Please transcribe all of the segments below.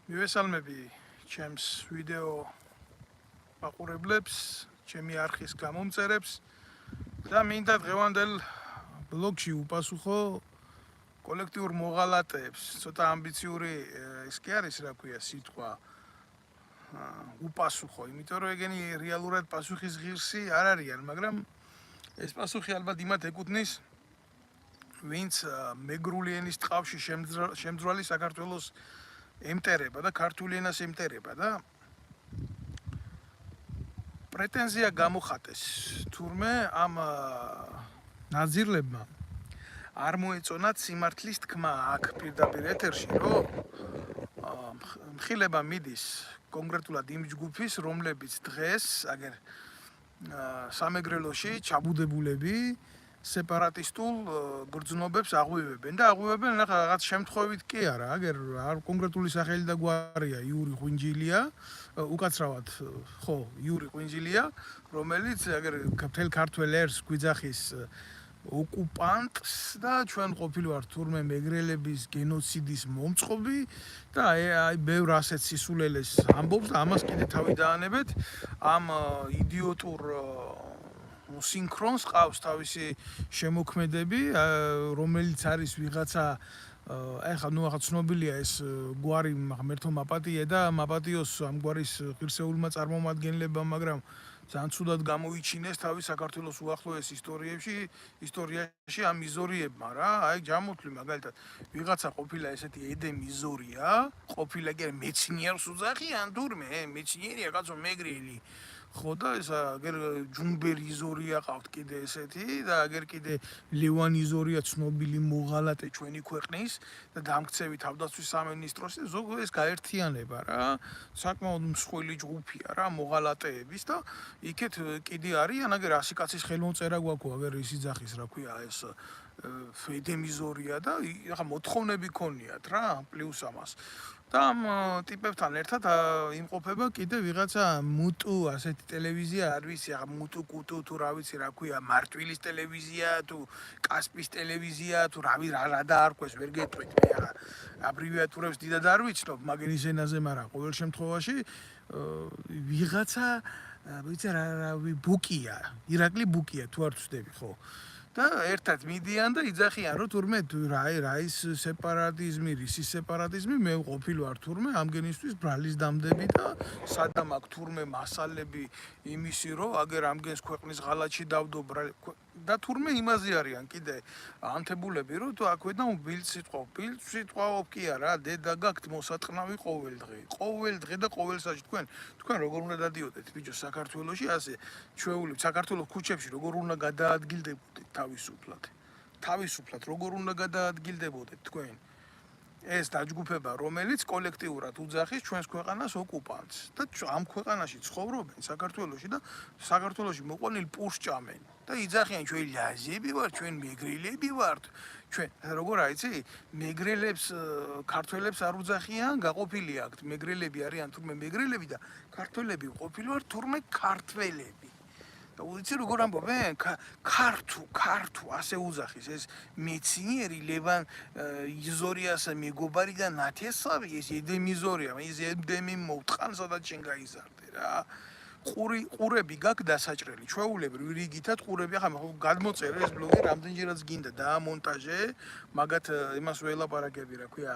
მივესალმები ჩემს ვიდეო მაყურებლებს, ჩემი არხის გამომწერებს და მინდა დღევანდელ ბლოგში უპასუხო კოლექტიურ მოღალატეებს. ცოტა ამბიციური ის კი არის, რა ქვია, სიტყვა უპასუხო, იმიტომ რომ ეგენი რეალურად პასუხის ღირსი არ არიან, მაგრამ ეს პასუხი ალბათ იმათ ეკუთვნის, ვინც მეგრული ენის ტყავში შემძრვალი საქართველოს ემტერება და ქართული ენას ემტერება და პრეტენზია გამოხატეს თურმე ამ ნაძირლებმა არ მოეწონათ სიმართლის თქმა აქ პირდაპირ ეთერში, რომ მხილება მიდის კონკრეტულად იმ ჯგუფის, რომლებიც დღეს აგერ სამეგრელოში ჩაბუდებულები სეპარატისტულ გრძნობებს აღვივებენ და აღვივებენ რაღაც შემთხვევით კი არა, აგერ არ კონკრეტული სახელი და გვარია იური ღვინჯილია, უკაცრავად ხო, იური ღვინჯილია, რომელიც აგერ მთელ ქართველ ერს გვიძახის ოკუპანტს და ჩვენ ყოფილვართ თურმე მეგრელების გენოციდის მომწყობი და აი ბევრ ასეთ სისულელეს ამბობს და ამას კიდე თავი დაანებეთ ამ იდიოტურ სინქრონს ყავს თავისი შემოქმედები, რომელიც არის ვიღაცა ეხლა ახლა ცნობილია ეს გვარი მერთო მაპატიე და მაპატიოს ამ გვარის ღირსეულმა წარმომადგენლებმა, მაგრამ ძალიან ცუდად გამოიჩინეს თავის საქართველოს უახლოეს ისტორიაში ამ მიზორიებმა რა, აი ჯამოთვლი მაგალითად ვიღაცა ყოფილა ესეთი ედე მიზორია, ყოფილა კი მეცნიერს უძახიან თურმე, მეცნიერია კაცო მეგრელი ხო და ეს აგერ ჯუნბერი ზორია ყავთ კიდე ესეთი და აგერ კიდე ლევანი ზორია ცნობილი მოღალატე ჩვენი ქვეყნის და დამქცევი თავდაცვის სამინისტროს ზოგ ეს გაერთიანება რა საკმაოდ მსხვილი ჯგუფია რა მოღალატეების და იქეთ კიდე არიან აგერ 100 კაცის ხელმოწერა გვაქვს აგერ ის იძახის რა ქვია ეს ფედემიზორია და ახლა მოთხოვნები ქონიათ რა პლუს ამას და ამ ტიპებთან ერთად იმყოფება კიდე ვიღაცა მუტუ ასეთი ტელევიზია არ ვიცი ახლა მუტუ კუტუ თუ რა ვიცი რა ქვია მარტვილის ტელევიზია თუ კასპის ტელევიზია თუ რა დაარქვეს ვერ გეტყვით მე ახლა აბრევიატურებს დიდად არ ვიცნობ მაგერის ენაზე მაგრამ ყოველ შემთხვევაში ვიღაცა ვიცი რა ბუკია ირაკლი ბუკია თუ არ ვწდები ხო და ერთად მიდიან და იძახიან რომ თურმე რა ის სეპარატიზმი, რისის სეპარატიზმი, მე ყოფილი ვარ თურმე ამგენისთვის ბრალის დამდები და სადამ აქ თურმე მასალები იმისი რომ აგერ ამგენს ქვეყნის ღალატში დავდო და თურმე იმაზე არიან კიდე ანთებულები რომ თუ აქვედან ბილდ სიტყვაობ კი არა დედა გაქვთ მოსატყნავი ყოველ დღე და ყოველ საჭი თქვენ როგორ უნდა დადიოდეთ ბიჭო საქართველოში ასე ჩვეულებრივ საქართველოს ქუჩებში როგორ უნდა გადაადგილდებოდეთ თავისუფლად როგორ უნდა გადაადგილდებოდეთ თქვენ ეს დაჯგუფება რომელიც კოლექტიურად უძახის ჩვენს ქვეყანას ოკუპანტს და ამ ქვეყანაში ცხოვრობენ საქართველოში და საქართველოში მოყვანილ პურს ჭამენ და იძახიან ჩვენ ლაზები ვართ ჩვენ მეგრელები ვართ ჩვენ როგორ აიცი მეგრელებს ქართველებს არ უძახიან გაყოფილი აქვთ მეგრელები არიან თურმე მეგრელები და ქართველები ყოფილი ვართ თურმე ქართველები და უცი როგორ ამბობენ ქართუ ასე უძახის ეს მეცნიერი ლევან იზორიას მეგობარი და ნათესავი ეს ედემიზორია ის ედემი მოვტყან სადაც შენ გაიზარდე რა ყურები გაქვს დასაჭრელი ჩვეულებრივ რიგითად ყურები ახლა გადმოწერე ეს ბლოგი რამდენჯერაც გინდა დაამონტაჟე მაგათ იმას ველაპარაკები რა ქვია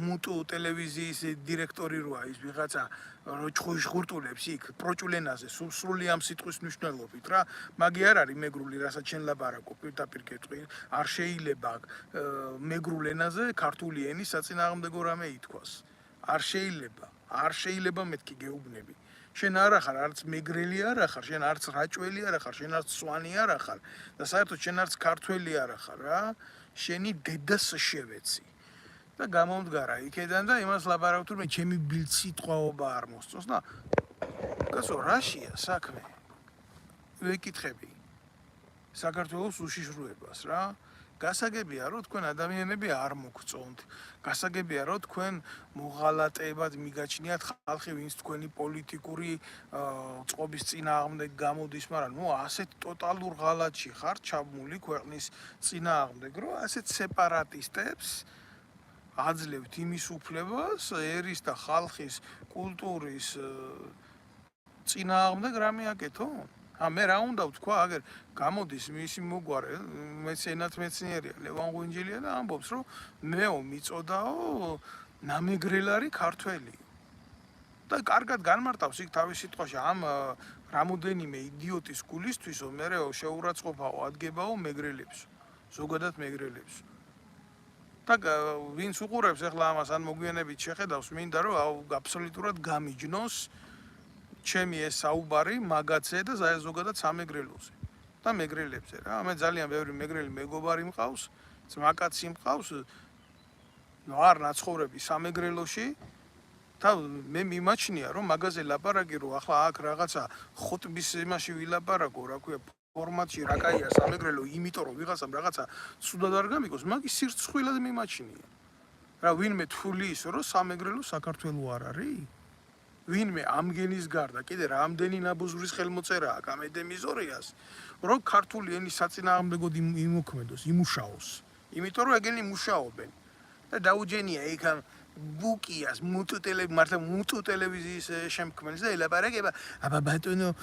მუტუ ტელევიზიის დირექტორი როა ის ვიღაცა ჟღურტულებს იქ პროჭულენაზე სრული ამ სიტყვის მნიშვნელობით რა მაგი არ არის მეგრული რასაც შენ ლაპარაკობ პირდაპირ კეთყვი არ შეიძლება მეგრულ ენაზე ქართული ენის საწინააღმდეგო რამე ითქვას არ შეიძლება მეთქი გეუბნები შენ არ ახარ არც მეგრელი არ ახარ შენ არც რაჭველი არ ახარ შენ არც სვანი არ ახარ და საერთოდ შენ არც ქართველი არ ახარ რა შენი დედას შევეცი და გამომდგარა იქედან და იმას ლაპარაკობ თურმე ჩემი ბილდ სიტყვაობა არ მოსწონს და კაცო რაშია საქმე ვეკითხები საქართველოს უშიშროებას რა გასაგებია რომ თქვენ ადამიანები არ მოგწონთ გასაგებია რომ თქვენ მოღალატეებად მიგაჩნიათ ხალხი ვინც თქვენი პოლიტიკური წყობის წინააღმდეგ გამოდის მაგრამ ნუ ასეთ ტოტალურ ღალატში ხარ ჩაბმული ქვეყნის წინააღმდეგ რომ ასეთ სეპარატისტებს აძლევთ იმის უფლებას ერის და ხალხის კულტურის წინააღმდეგ რამე აკეთო? მე რა უნდა ვთქვა, აგერ გამოდის მისი მოგვარე, მეცენად მეცნიერია, ლევან ღვინჯილია და ამბობს, რომ მეო მიწოდაო ნამეგრელარი ქართველი. და კარგად განმარტავს იქ თავის სიტყვაში ამ რამოდენიმე იდიოტის გულისთვისო მერეო შეურაცხყოფაო ადგებაო მეგრელებს, ზოგადად მეგრელებს. და ვინც უყურებს ახლა ამას ან მოგვიანებით შეხედავს, მინდა რომ აბსოლუტურად გამიჯნოს ჩემი ეს საუბარი მაგაცე და ზოგადად სამეგრელოზე და მეგრელებზე რა. მე ძალიან ბევრი მეგრელი მეგობარი მყავს, ძმაკაცი მყავს, არ ნაცხოვრები სამეგრელოში და მე მიმაჩნია რომ მაგაზე ლაპარაკი რომ ახლა აქ რაღაცა ხოტბის იმაში ვილაპარაკო, რა ქვია, ფორმატში რა კაია სამეგრელო, იმიტომ რომ ვიღაცამ რაღაცა ცუდად არ გამიგოს, მაგის სირცხვილად მიმაჩნია. რა ვინმე თვლი ის რომ სამეგრელო საქართველო არ არის? ვინმე ამგენის გარდა კიდე რამდენი ნაბუზურის ხელმოწერა აქვს ამ ედემიზორიას, რომ ქართული ენის საწინააღმდეგოდ იმოქმედოს, იმუშაოს. იმიტომ რომ ეგენი მუშაობენ. და დაუჯენია იქ ამ ბუკიას მუტუ ტელევიზიის შემქმნელს და ელაპარაკება, აბა ბატონო,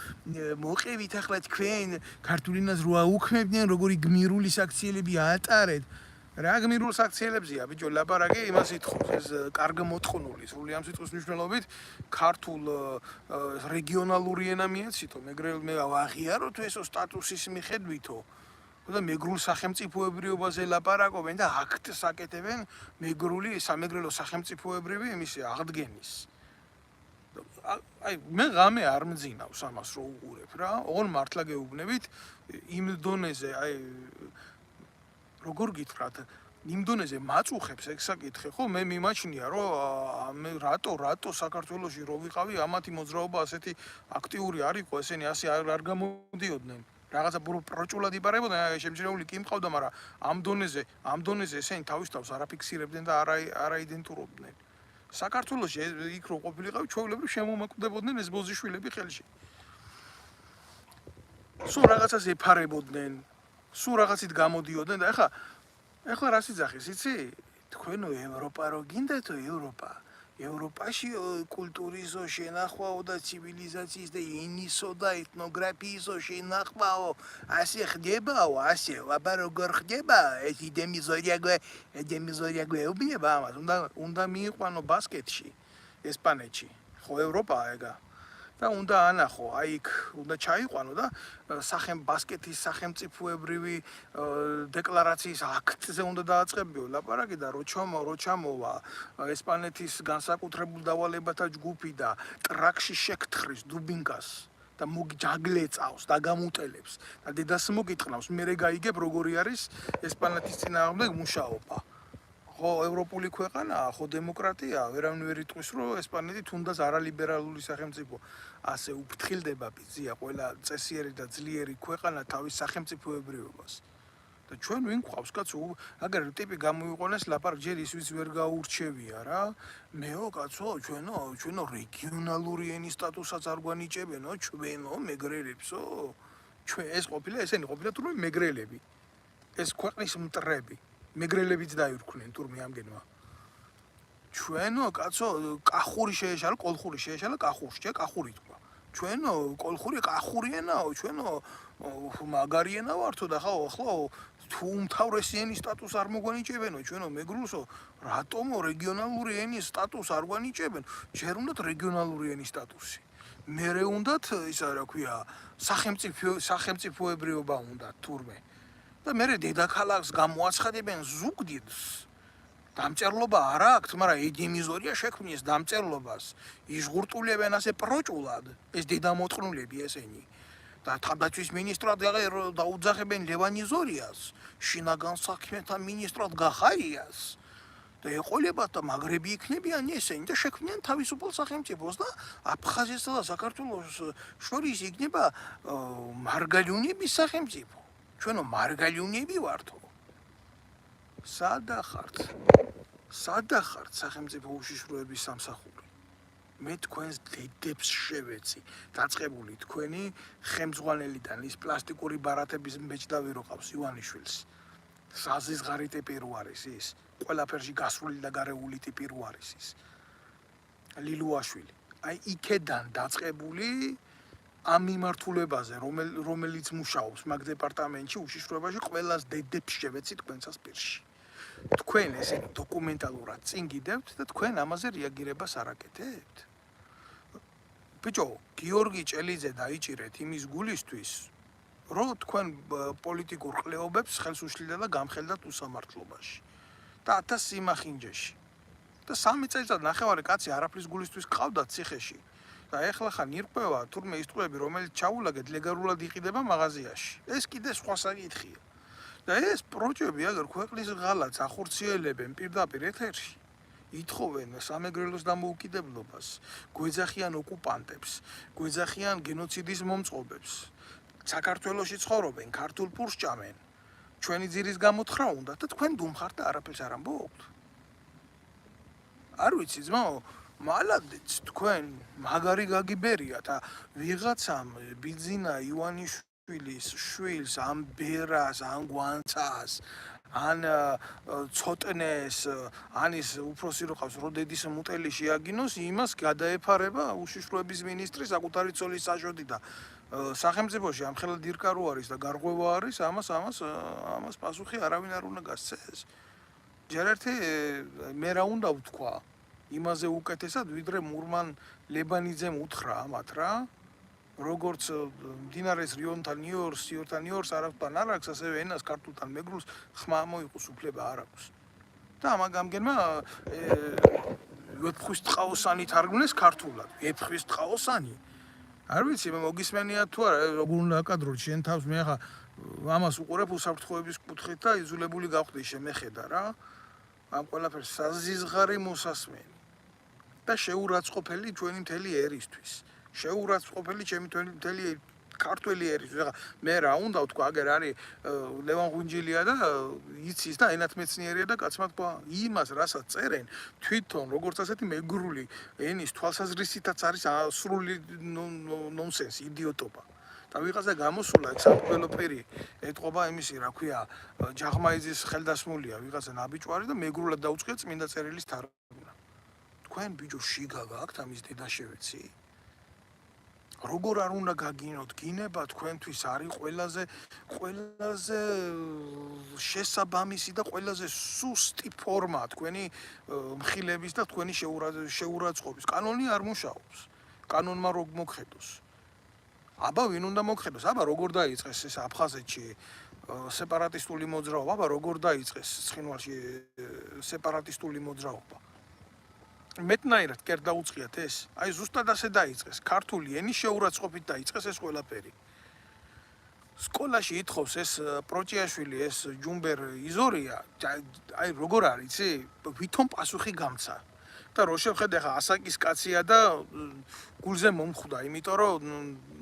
მოყევით ახლა თქვენ ქართული ენას რო აუქმებდნენ, როგორი გმირული საქციელები აატარეთ. რა გმირულ საქციელებზია, ბიჭო, ლაპარაკი იმას ითხოვს, ეს კარგ მოწყნული, სრული ამ სიტყვის მნიშვნელობით ქართულ რეგიონალური ენა მიეცითო, მე აღიაროთ ესო სტატუსის მიხედვითო. და მეგრულ სახელმწიფოებრიობაზე ლაპარაკობენ და აქტს აკეთებენ მეგრული სამეგრელო სახელმწიფოებრივი იმისი აღდგენის. აი მე ღამე არ მძინავს ამას რო უყურებ რა. ოღონ მართლა გეუბნებით იმ დონეზე, აი როგორ გითხრათ, იმ დონეზე მაწუხებს ეგ საკითხი, ხო? მე მიმაჩნია რომ მე რატო საქართველოში რო ვიყავი ამათი მოძრაობა ასეთი აქტიური არ იყო, ესენი ასე არ გამოდიოდნენ. რაღაცა პროჭულად იპარებოდნენ, შემჩნეული კი მყავდა, მაგრამ ამ დონეზე ესენი თავის თავს არ აფიქსირებდნენ და არ აიდენტურობდნენ. საქართველოში იქ რო ყოფილიყავი, ჩვეულებრივ შემომაკვდებოდნენ ეს ბოზიშვილები ხელში. სულ რაღაცას ეფარებოდნენ, სულ რაღაცით გამოდიოდნენ და ეხლა რა სიძახის, იცი? თქვენო ევროპა რო გინდათო ევროპა. ევროპაში კულტურისო შენახვაო და ცივილიზაციის და ენისო და ეთნოგრაფიისო შენახვაო ასე ხდებაო, ასე, აბა როგორ ხდება? ეს ედემიზორია გვეუბნება ამას, უნდა მიიყვანო ბასკეთში, ესპანეთში, ხო ევროპაა ეგა. და უნდა ანახო, აი იქ უნდა ჩაიყვანო და ბასკეთის სახელმწიფოებრივი დეკლარაციის აქტზე უნდა დააწყებიო ლაპარაკი და რო ჩამოვა ესპანეთის განსაკუთრებულ დავალებათა ჯგუფი და ტრაქში შეკთხრის დუბინკას და ჯაგლეწავს და გამუტელებს და დედას მოგიტყნავს, მერე გაიგებ როგორი არის ესპანეთის წინააღმდეგ მუშაობა. ხო ევროპული ქვეყანაა, ხო დემოკრატია, ვერავინ ვერ იტყვის რომ ესპანეთი თუნდაც არალიბერალური სახელმწიფო. ასე უფრთხილდება ბიზია ყველა წესიერი და ძლიერი ქვეყანა თავის სახელმწიფოებრიობას. და ჩვენ ვინ გვყავს კაცო, აგერ ტიპი გამოიყვანეს ლაპარაკ ჯერ ის ვიც ვერ გაურჩევია რა. მეო კაცო, ჩვენო რეგიონალური ენის სტატუსაც არ გვანიჭებენო, ჩვენო მეგრელებსო. ეს ესენი ყოფილა თურმე მეგრელები. ეს ქვეყნის მტრები. მეგრელებიც დაირქვნენ თურმე ამგენმა. ჩვენო კაცო, კახური შეეშალა, კოლხური შეეშალა, კახურს, კახური თქვა. ჩვენო კოლხური კახურიენაო, ჩვენო მაგარიენა ვართო და ახლა თუ უმთავრესი ენის სტატუსს არ მოგვანიჭებენო, ჩვენო მეგრულსო, რატომო რეგიონალური ენის სტატუსს არ გვანიჭებენ? ჯერ უნდათ რეგიონალური ენის სტატუსი. მერე უნდათ ისა რა ქვია, სახელმწიფოებრიობა უნდათ თურმე. და მერე დედაქალაქს გამოაცხადებენ ზუგდიდს. დამწერლობა არ აქვს, მაგრამ ედემიზორია შექმნეს დამწერლობას. იზღურტულებენ ასე პროჭულად, ეს დედამოწყნულები ესენი. და თავდაცვის მინისტრად დაუძახებენ ლევან იზორიას, შინაგან საქმეთა მინისტრად გახარიას. და ეყოლებათ და მაგრები იქნებიან ესენი და შექმნიან თავისუფალ სახელმწიფოს და აფხაზეთსა და საქართველოს შორის იქნება მარგალიონების სახელმწიფო. ჩვენო მარგალიონები ვართო. სადა ხართ სახელმწიფო უშიშროების სამსახური. მე თქვენს დედებს შევეცი, დაწყებული თქვენი ხემძღვანელიდან ის პლასტიკური ბარათების მეჭდავი რო ყავს ივანიშვილს. საზის ღარიტე პირუ არის ის. ყველაფერში გასრული და გარეული ტიპი რო არის ის ლილუაშვილი. აი იქედან დაწყებული ამ მიმართულებაზე, რომელიც მუშაობს მაგ დეპარტამენტში უშიშროებაში ყველას დედებს შევეცით თქვენსას პირში. თქვენ ესე დოკუმენტალურად წინ გიდევთ და თქვენ ამაზე რეაგირებას არ აკეთებთ. ბიჭო, გიორგი ჭელიძე დაიჭირეთ იმის გულისთვის, რომ თქვენ პოლიტიკურ ყლეობებს ხელს უშლიდა და გამხელდათ უსამართლობაში და 1000 სიმახინჯეში. და 3 წელიწად ნახევარი კაცი არაფრის გულისთვის ყავდათ ციხეში. და ეხლა ხან ირკვევა თურმე ის ტყუები, რომელიც ჩაულაგეთ ლეგალურად იყიდება მაღაზიაში. ეს კიდე სხვა საკითხია. და ეს პროჭები აგერ ქვეყნის ღალატს ახორციელებენ პირდაპირ ეთერში. ითხოვენ სამეგრელოს დამოუკიდებლობას, გვეძახიან ოკუპანტებს, გვეძახიან გენოციდის მომწყობებს. საქართველოში ცხოვრობენ, ქართულ პურს ჭამენ. ჩვენი ძირის გამოთხრა უნდა და თქვენ დუმხართ და არაფერს არ ამბობთ. არ ვიცი ძმაო, მალადეც თქვენ მაგარი გაგიბერიათ და ვიღაცამ ბიძინა ივანიშვილის შვილს ამ ბერას, ან გვანცას, ან ცოტნეს, ან ის უფროსი რო ყავს როდედის მუტელი შეაგინოს, იმას გადაეფარება უშიშროების მინისტრი საკუთარი ცოლის საშოთი და სახელმწიფოში ამხელა დირკა რო არის და გარღვევა არის, ამას პასუხი არავინ არ უნდა გასცეს. ჯერ ერთი მე რა უნდა ვთქვა იმაზე უკეთესად, ვიდრე მურმან ლებანიძემ უთხრა ამათ რა. როგორც მდინარეს რიონთან ნიორს, სიორთან ნიორს არაფთან არ აქვს, ასევე ენას ქართულთან მეგრულს ხმა მოიყოს უფლება არ აქვს. და ამაგამგენმა ვეფხვის ტყაოსანი თარგმნეს ქართულად. ვეფხვის ტყაოსანი. არ ვიცი, მე მოგისმენია თუ არა, როგორ უნდა აკადროთ შენ თავს, მე ახლა ამას უყურებ უსაფრთხოების კუთხით და იზოლებული გავხდი შემეხედა რა. ამ ყველაფერს საზიზღარი მოსასმენი. და შეურაცხყოფელი ჩვენი მთელი ერისთვის. შეურაცხყოფელი ჩემი მთელი ქართველი ერისთვის. ახლა მე რა უნდა ვთქვა, აგერ არის ლევან ღვინჯილია და იცის და ენათმეცნიერია და კაცმა თქვა იმას, რასაც წერენ, თვითონ როგორც ასეთი მეგრული ენის თვალსაზრისითაც არის სრული ნონსენსი, იდიოტობა. და ვიღაცა გამოსულა ეგ საფუძველოფერი ეთყობა იმისი, რა ქვია, ჯაღმაიძის ხელდასმულია ვიღაცა ნაბიჯვარი და მეგრულად დაუწყია წმინდა წერილის თარგმნა. თქვენ ბიჭო შიგა გაქვთ ამის დედაშევეცი? როგორ არ უნდა გაგინოთ, გინება თქვენთვის არის ყველაზე შესაბამისი და ყველაზე სუსტი ფორმა თქვენი მხილების და თქვენი შეურაცხყოფის. კანონი არ მუშაობს. კანონმა რო მოგხედოს. აბა ვინ უნდა მოგხედოს? აბა როგორ დაიწყეს ეს აფხაზეთში სეპარატისტული მოძრაობა? აბა როგორ დაიწყეს ცხინვალში სეპარატისტული მოძრაობა? მეტნაირად კერ დაუწყიათ ეს? აი ზუსტად ასე დაიწყეს. ქართული ენის შეურაცხყოფით დაიწყეს ეს ყველაფერი. სკოლაში ითხოვს ეს პროჭიაშვილი, ეს ჯუმბერ იზორია, აი როგორ არის, იცი? ვითომ პასუხი გამცა. და რო შევხედე ხა ასაკის კაცია და გულზე მომხვდა, იმიტომ რომ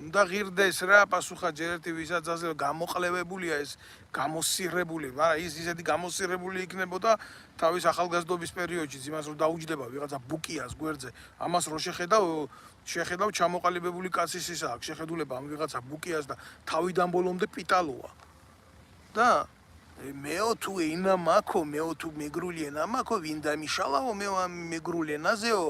უნდა ღირდეს რა პასუხა ჯერ ერთი ვისაც გამოყლევებულია ეს გამოსირებული, მაგრამ ის ისეთი გამოსირებული იქნებოდა თავის ახალგაზრდობის პერიოდში, იმას რომ დაუჯდება ვიღაცა ბუკიას გვერდზე, ამას რო შეხედავ ჩამოყალიბებული კაცის ისა აქვს შეხედულება ამ ვიღაცა ბუკიას და თავიდან ბოლომდე პიტალოა. და მეო თუ ენა მაქო, მეო თუ მეგრული ენა მაქო, ვინ დამიშალაო, მე მეგრული ენაზეო,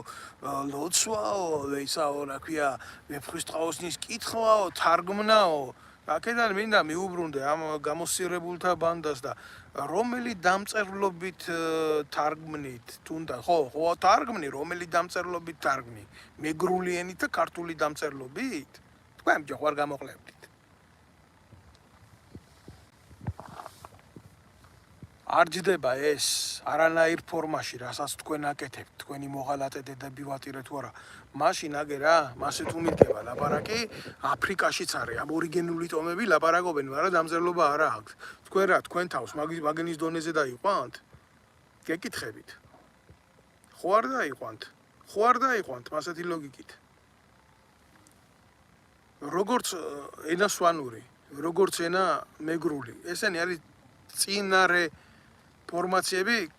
ლოცვაო, ისაო, რა ქვია, ვეფხვის ტყაოსნის კითხვაო, თარგმნაო. აქედან მინდა მიუბრუნდე ამ გამოსირებულთა ბანდას და რომელი დამწერლობით თარგმნით თუნდა, ხო, თარგმნი, რომელი დამწერლობით თარგმნი, მეგრული ენით და ქართული დამწერლობით? თქვენ ჯოხარ გამოყლებდით. არ ჯდება ეს არანაირ ფორმაში, რასაც თქვენ აკეთებთ, თქვენი მოღალატე დედები ვატირე თუ არა. მაშინ აგერა, მასე თუ მიდგება ლაპარაკი, აფრიკაშიც არის აბორიგენული ტომები ლაპარაკობენ, მაგრამ დამწერლობა არა აქვს. თქვენ რა, თქვენ თავს მაგენის დონეზე დაიყვანთ? გეკითხებით. ხო არ დაიყვანთ? ხო არ დაიყვანთ ასეთი ლოგიკით? როგორც ენა სვანური, როგორც ენა მეგრული, ესენი არის წინარე ფორმაციები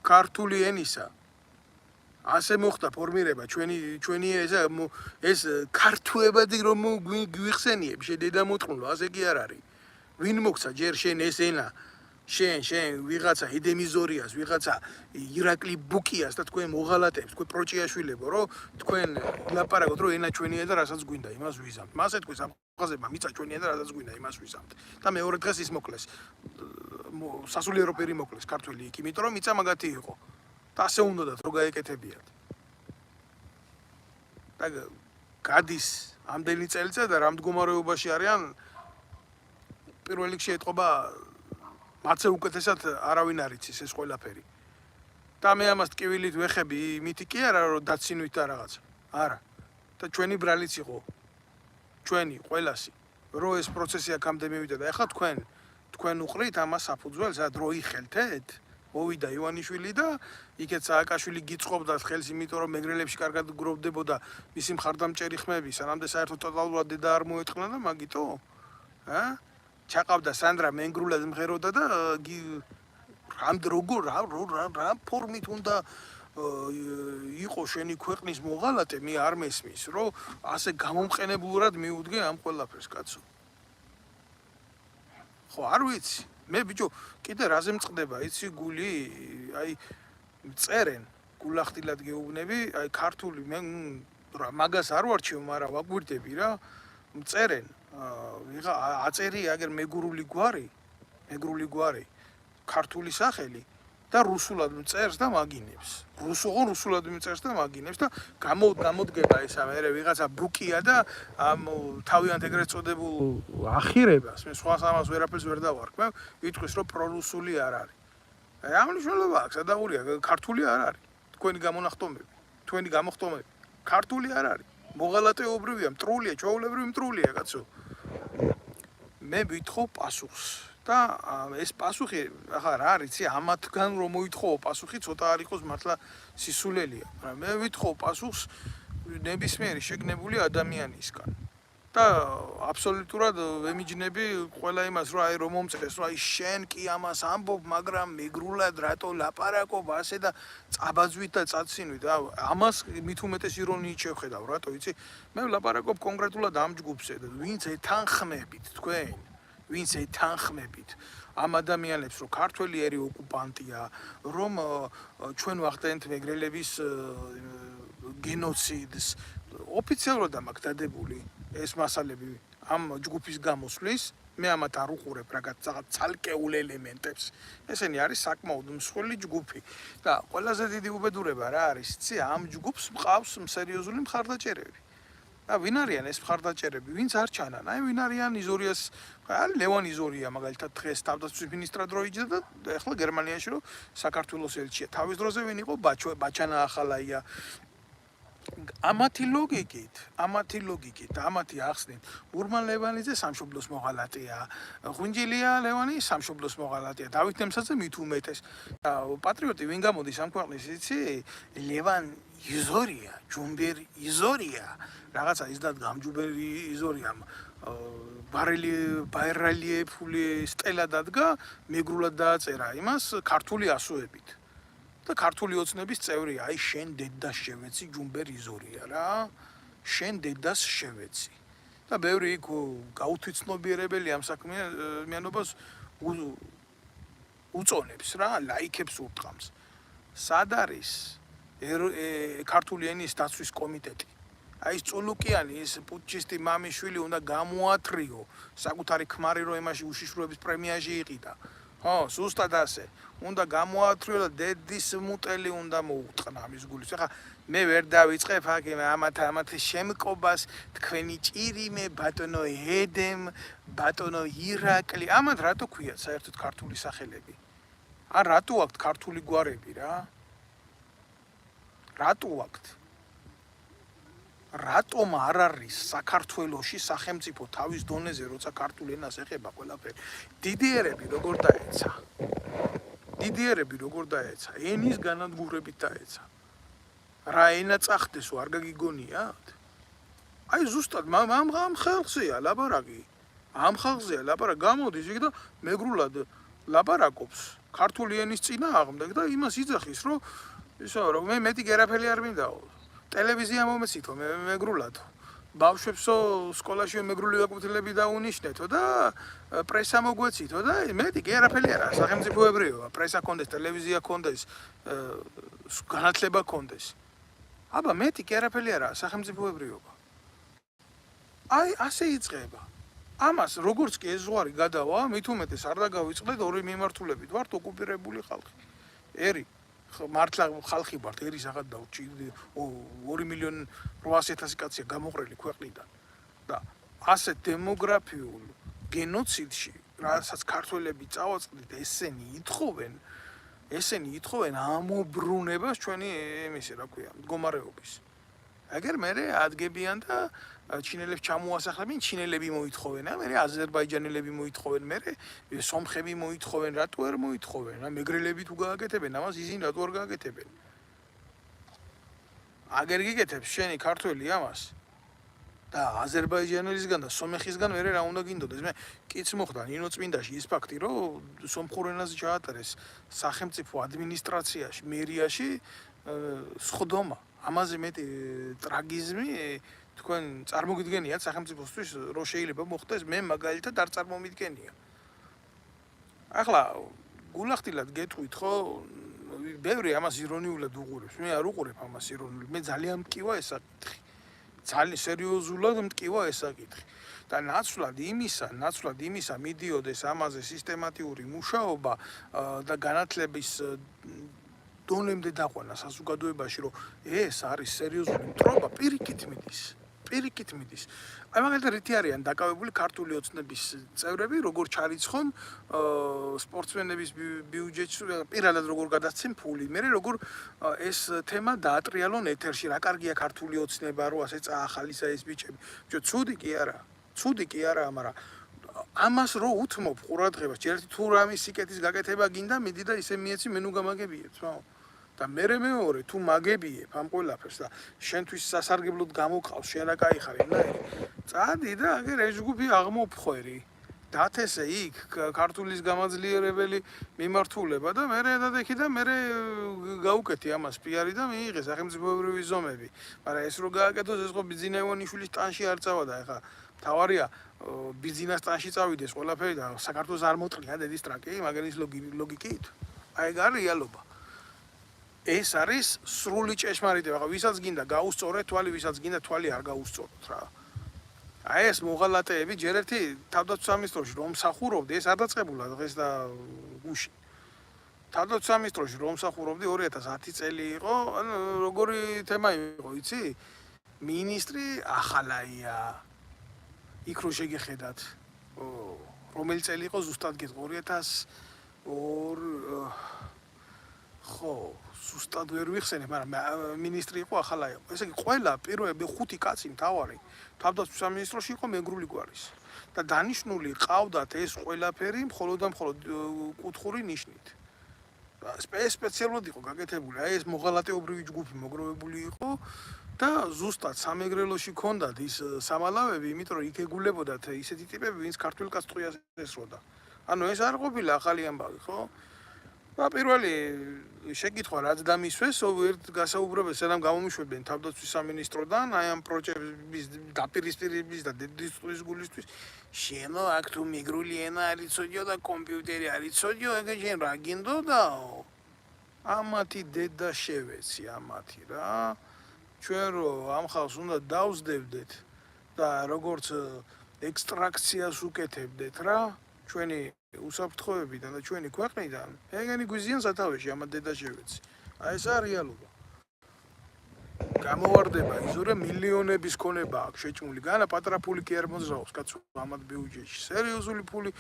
ქართული ენისა. ასე მოხდა ფორმირება ჩვენი ეს ქართუებადი რომ გვიხსენიებ შედედა მოწყნულო, ასე კი არ არის. ვინ მოგცა ჯერ შენ ეს ენა შენ ვიღაცა ედემიზორიას, ვიღაცა ირაკლი ბუკიას და თქვენ მოღალატებს, თქვენ პროჭიაშვილებო, რომ თქვენ ლაპარაკოთ, რომ ენა ჩვენია და რასაც გვინდა, იმას ვიზამთ. მასე თქვენ სამხაზებმა მიწა ჩვენია და რასაც გვინდა, იმას ვიზამთ. და მეორე დღეს ის მოკლეს. სასულიერო პირი მოკლეს ქართველი იქ, იმიტომ რომ მიწა მაგათი იყო. და ასე უნდათ რომ გაეკეთებიათ. და გადის ამდენი წელიწად და რა მდგომარეობაში არიან პირველ რიგში ეთყობა მათზე უკეთესად არავინ არ იცის ეს ყველაფერი. და მე ამას ტკივილით ვეხები, იმითი კი არა რომ დაცინვით და რაღაცა. არა. და ჩვენი ბრალიც იყო. ჩვენი ყველასი რომ ეს პროცესი აქამდე მივიდა და ეხლა თქვენ უყრით ამას საფუძველს, რა დრო იხელთეთ? მოვიდა ივანიშვილი და იქეთ სააკაშვილი გიწყობდა ხელს, იმიტომ რომ მეგრელებში კარგად გროვდებოდა მისი მხარდამჭერი ხმები, სანამდე საერთოდ ტოტალურად დედა არ მოეთხოვნა და მაგიტო? ჩაყავდა სანდრა მენგრულად მღეროდა და რა ფორმით უნდა იყო შენი ქვეყნის მოღალატე, მე არ მესმის, რომ ასე გამომყენებლურად მიუდგე ამ ყველაფერს, კაცო. ხო, არ ვიცი. მე ბიჭო, კიდე რაზე მწყდება, იცი გული, აი წერენ, გულახდილად გეუბნები, აი ქართული, მე მაგას არ ვარჩევ, მაგრამ ვაგვირდები რა, წერენ, ვიღა აწერი აგერ მეგრული გვარი, ქართული სახელი და რუსულად წერს და მაგინებს. რუსულად წერს და მაგინებს და გამოდგება ესა მე ვიღაცა ბუკია და ამ თავიანთ ეგრეთ წოდებულ ახირებას მე სხვა სამას ვერაფერს ვერ დავარქ. მე ვიტყვის რომ პრორუსული არ არის. რა მნიშვნელობა აქვს? სადაღურია, ქართული არ არის. თქვენი გამოხტომები, ქართული არ არის. მოღალატეობრივია, მტრულია, ჩვეულებრივი მტრულია, კაცო. მე ვითხოვ პასუხს. და ეს პასუხი ახლა რა არის, იცი, ამათგან რომ მოითხოვო პასუხი, ცოტა არ იყოს მართლა სისულელია. მაგრამ მე ვითხოვ პასუხს ნებისმიერი შეგნებული ადამიანისგან. და აბსოლუტურად ვემიჯნები ყველა იმას, რომ აი რომ მომწეს, რომ აი შენ კი ამას ამბობ, მაგრამ მეგრულად რატო ლაპარაკობ ასე და წაბაძვით და წაცინვით. ამას მით უმეტეს ირონიით შევხედავ, რატო იცი? მე ვლაპარაკობ კონკრეტულად ამ ჯგუფზე და ვინც ეთანხმებით თქვენ ვინც ეთანხმებით ამ ადამიანებს, რომ ქართველი ერი ოკუპანტია, რომ ჩვენ ვახდენთ მეგრელების გენოციდს, ოფიციალურად მაქვს დადებული ეს მასალები ამ ჯგუფის გამოსვლის, მე ამათ არ უყურებ რაღაც ცალკეულ ელემენტებს. ესენი არის საკმაოდ მსხვილი ჯგუფი და ყველაზე დიდი უბედურება რა არის, იცი, ამ ჯგუფს მყავს სერიოზული მხარდაჭერები. და ვინ არიან ეს მხარდაჭერები, ვინც არ ჩანან? აი ვინ არიან იზორიას, ლევან იზორია მაგალითად დღეს თავდაცვის მინისტრად რო იჯდა და ეხლა გერმანიაში რო საქართველოს ელჩია. თავის დროზე ვინ იყო? ბაჩანა ახალაია. ამათი ლოგიკით, ამათი ახსნით. ურმან ლევანიძე სამშობლოს მოღალატეა, ღვინჯილია ლევანი სამშობლოს მოღალატეა, დავით ნემსაძე მით უმეტეს. და პატრიოტი ვინ გამოდის ამ ქვეყნის, იცი? ლევან იზორია, ჯუმბერ იზორია, რაღაცა ისდად გამჯუბერი იზორია. ბაირალიეფული სტელა დადგა, მეგრულად დააწერა იმას ქართული ასოებით. და ქართული ოცნების წევრია, აი შენ დედას შევეცი ჯუმბერ იზორია რა. შენ დედას შევეცი. და ბევრი იქ გაუთვითცნობიერებელი ამ საქმიანობას უწონებს რა, ლაიქებს ურტყამს. სად არის ქართული ენის დაცვის კომიტეტი? აი ეს წულუკიანი, ეს პუტჩისტი მამიშვილი უნდა გამოათრიო, საკუთარი ქმარი რო იმაში უშიშროების პრემიაში იყიდა. ხო, ზუსტად ასე. უნდა გამოათრიო და დედის მუტელი უნდა მოუტყნა ამის გულის. ახლა მე ვერ დავიწყებ აქ ამათ შემკობას, თქვენი ჭირიმე, ბატონო ედემ, ბატონო ირაკლი. ამათ რატო ქვიათ საერთოდ ქართული სახელები? ან რატო აქვთ ქართული გვარები რა? რატო აქვთ? რატომ არ არის საქართველოში სახელმწიფო თავის დონეზე, როცა ქართულ ენას ეხება ყველაფერი? დიდიერები როგორ დაეცა? ენის განადგურებით დაეცა. რა ენა წახდესო, არ გაგიგონიათ? აი ზუსტად ამ ხალხზეა ლაპარაკი. გამოდის იქ და მეგრულად ლაპარაკობს ქართული ენის წინააღმდეგ და იმას იძახის, რომ ისო რომ მე მეტი გერაფელი არ მინდაო. ტელევიზია მომეცითო მეგრულად. ბავშვებსო სკოლაში მეგრული გაკვეთილები დაუნიშნეთო და პრესა მოგვეცითო და მეტი კი არაფერი არა სახელმწიფოებრიობა პრესა კონდეს ტელევიზია კონდეს განათლება კონდეს აბა მეტი კი არაფერი არა სახელმწიფოებრიობა აი ასე იწყება ამას როგორც კი ეს ზღვარი გადავა მით უმეტეს არ დაგავიწყდეთ ორი მიმართულებით ვართ ოკუპირებული ხალხი ერი მართლა ხალხი ვართ ერი საღად დავჭი 2.800.000 კაცია გამოყრილი ქვეყნიდან და ასე დემოგრაფიულ გენოციდში რასაც ქართველები წავაწყდით ესენი ითხოვენ ამობრუნებას ჩვენი იმისი რა ქვია მდგომარეობის აგერ მე ადგებიან და ჩინელებს ჩამოასახლებენ ჩინელები მოითხოვენ მე აზერბაიჯანელები მოითხოვენ მე სომხები მოითხოვენ რატო არ მოითხოვენ რა მეგრელები თუ გააკეთებენ ამას ისინი რატო არ გააკეთებენ აგერ გიგეთებს შენი ქართველი ამას და აზერბაიჯანელისგან და სომეხისგან მე რა უნდა გინდოდეს მე კიც მოხდა ნინო წმინდაში ის ფაქტი რომ სომხურ ენაზე ჩაატარეს სახელმწიფო ადმინისტრაციაში მერიაში სხდომა ამაზე მეტი ტრაგიზმი თქვენ წარმოგიდგენიათ სახელმწიფოსთვის რომ შეიძლება მოხდეს მე მაგალითად არ წარმომიდგენია ახლა გულახდილად გეტყვით ხო ბევრი ამას ირონიულად უყურებს მე არ უყურებ ამას ირონიულად მე ძალიან მკივა ეს საკითხი ძალიან სერიოზულად მკივა ეს საკითხი და ნაცვლად იმისა მიდიოდეს ამაზე სისტემატიური მუშაობა და განათლების დონემდე დაყვანა საზოგადოებაში რომ ეს არის სერიოზული მტრობა პირიქით მიდის აი მაგალითად რითი არიან დაკავებული ქართული ოცნების წევრები როგორ ჩარიცხონ სპორტსმენების ბიუჯეტში პირადად როგორ გადასცენ ფული მე როგორ ეს თემა დაატრიალონ ეთერში რა კარგია ქართული ოცნება რო ასე წაახალისა ეს ბიჭები ცუდი კი არა მაგრამ ამას რო უთმობ ყურადღებას ჯერ თუ რამის სიკეთის გაკეთება გინდა მიდი და ისე მიეცი მე ნუ გამაგებიებს ხო და მეორე თუ მაგებიებ ამ ყველაფერს და შენთვის სასარგებლოდ გამოყავს შენ რა кайხარი წადი და აგერ ეს ჯგუფი აღმოფხვერი დათესე იქ ქართულის გამაძლიერებელი მიმართულება და მე დადექი და მე გაუკეთი ამას პიარი და მიიღე სახელმწიფოებრივი ზომები მაგრამ ეს რო გააკეთოს ეს ხო ბიზინა ივანიშვილის ტანში არ წავადა ეხა თავარია ბიზინას ტანში წავიდეს ყველაფერი და საქართველოს არ მოწყია დედის ტრაკი მაგერის ლოგიკით აი ეგ არის რეალობა ეს არის სრული ჭეშმარიტება. ვისაც გინდა გაუსწორეთ თვალი, ვისაც გინდა თვალი არ გაუსწოროთ რა. აი ეს მოღალატეები ჯერ ერთი თავდაცვის სამინისტროში რომ მსახურობდი, ეს არ დაწყებულა დღეს და გუში. თავდაცვის სამინისტროში რომ მსახურობდი 2010 წელი იყო, ანუ როგორი თემა იყო, იცი? მინისტრი ახალაია. იქ რო შეგეხედათ. რომელი წელი იყო ზუსტად გეტყვი 2002 ხო ზუსტად ვერ ვიხსენებ, მაგრამ მინისტრი იყო ახალაია. ესე იგი ყველა პირველი 5 კაცი მთავარი თავდაცვის სამინისტროში იყო მეგრული გვარის. და დანიშნული ყავდათ ეს ყველაფერი მხოლოდ და მხოლოდ კუთხური ნიშნით. სპეციალურად იყო გაკეთებული, აი ეს მოღალატეობრივი ჯგუფი მოგროვებული იყო და ზუსტად სამეგრელოში ქონდათ ის სამალავები, იმიტომ რომ იქ ეგულებოდათ ისეთი ტიპები, ვინც ქართულ კაცს ტყვიას ესროდა. ანუ ეს არ ყოფილა ახალი ამბავი, ხო? და პირველი შეკითხვა რაც დამისვეს, ერთ გასაუბრებელს სანამ გამომიშვებდნენ თავდაცვის სამინისტროდან, აი ამ პროექტების დაპირისპირების და დედისთვის გულისთვის, შენო აქ თუ მიგრული ენა არ იცოდიო და კომპიუტერი არ იცოდიო, ეგ შენ რა გინდო და ამათი დედა შევეცი ამათი რა. ჩვენ რომ ამ ხალხს უნდა დავსდებდეთ და როგორც ექსტრაქციას უკეთებდეთ რა, ჩვენი უსაფრთხოებიდან და ჩვენი ქვეყნიდან ეგენი გვიზიან სათავეში ამ დედა შევეცი. აი ეს არის რეალობა. გამოვარდება ისო რომ მილიონების ქონება აქვს შეჭმული, განა პატრა ფული კი არ მოძრაობს კაცო ამათ ბიუჯეტში. სერიოზული ფული,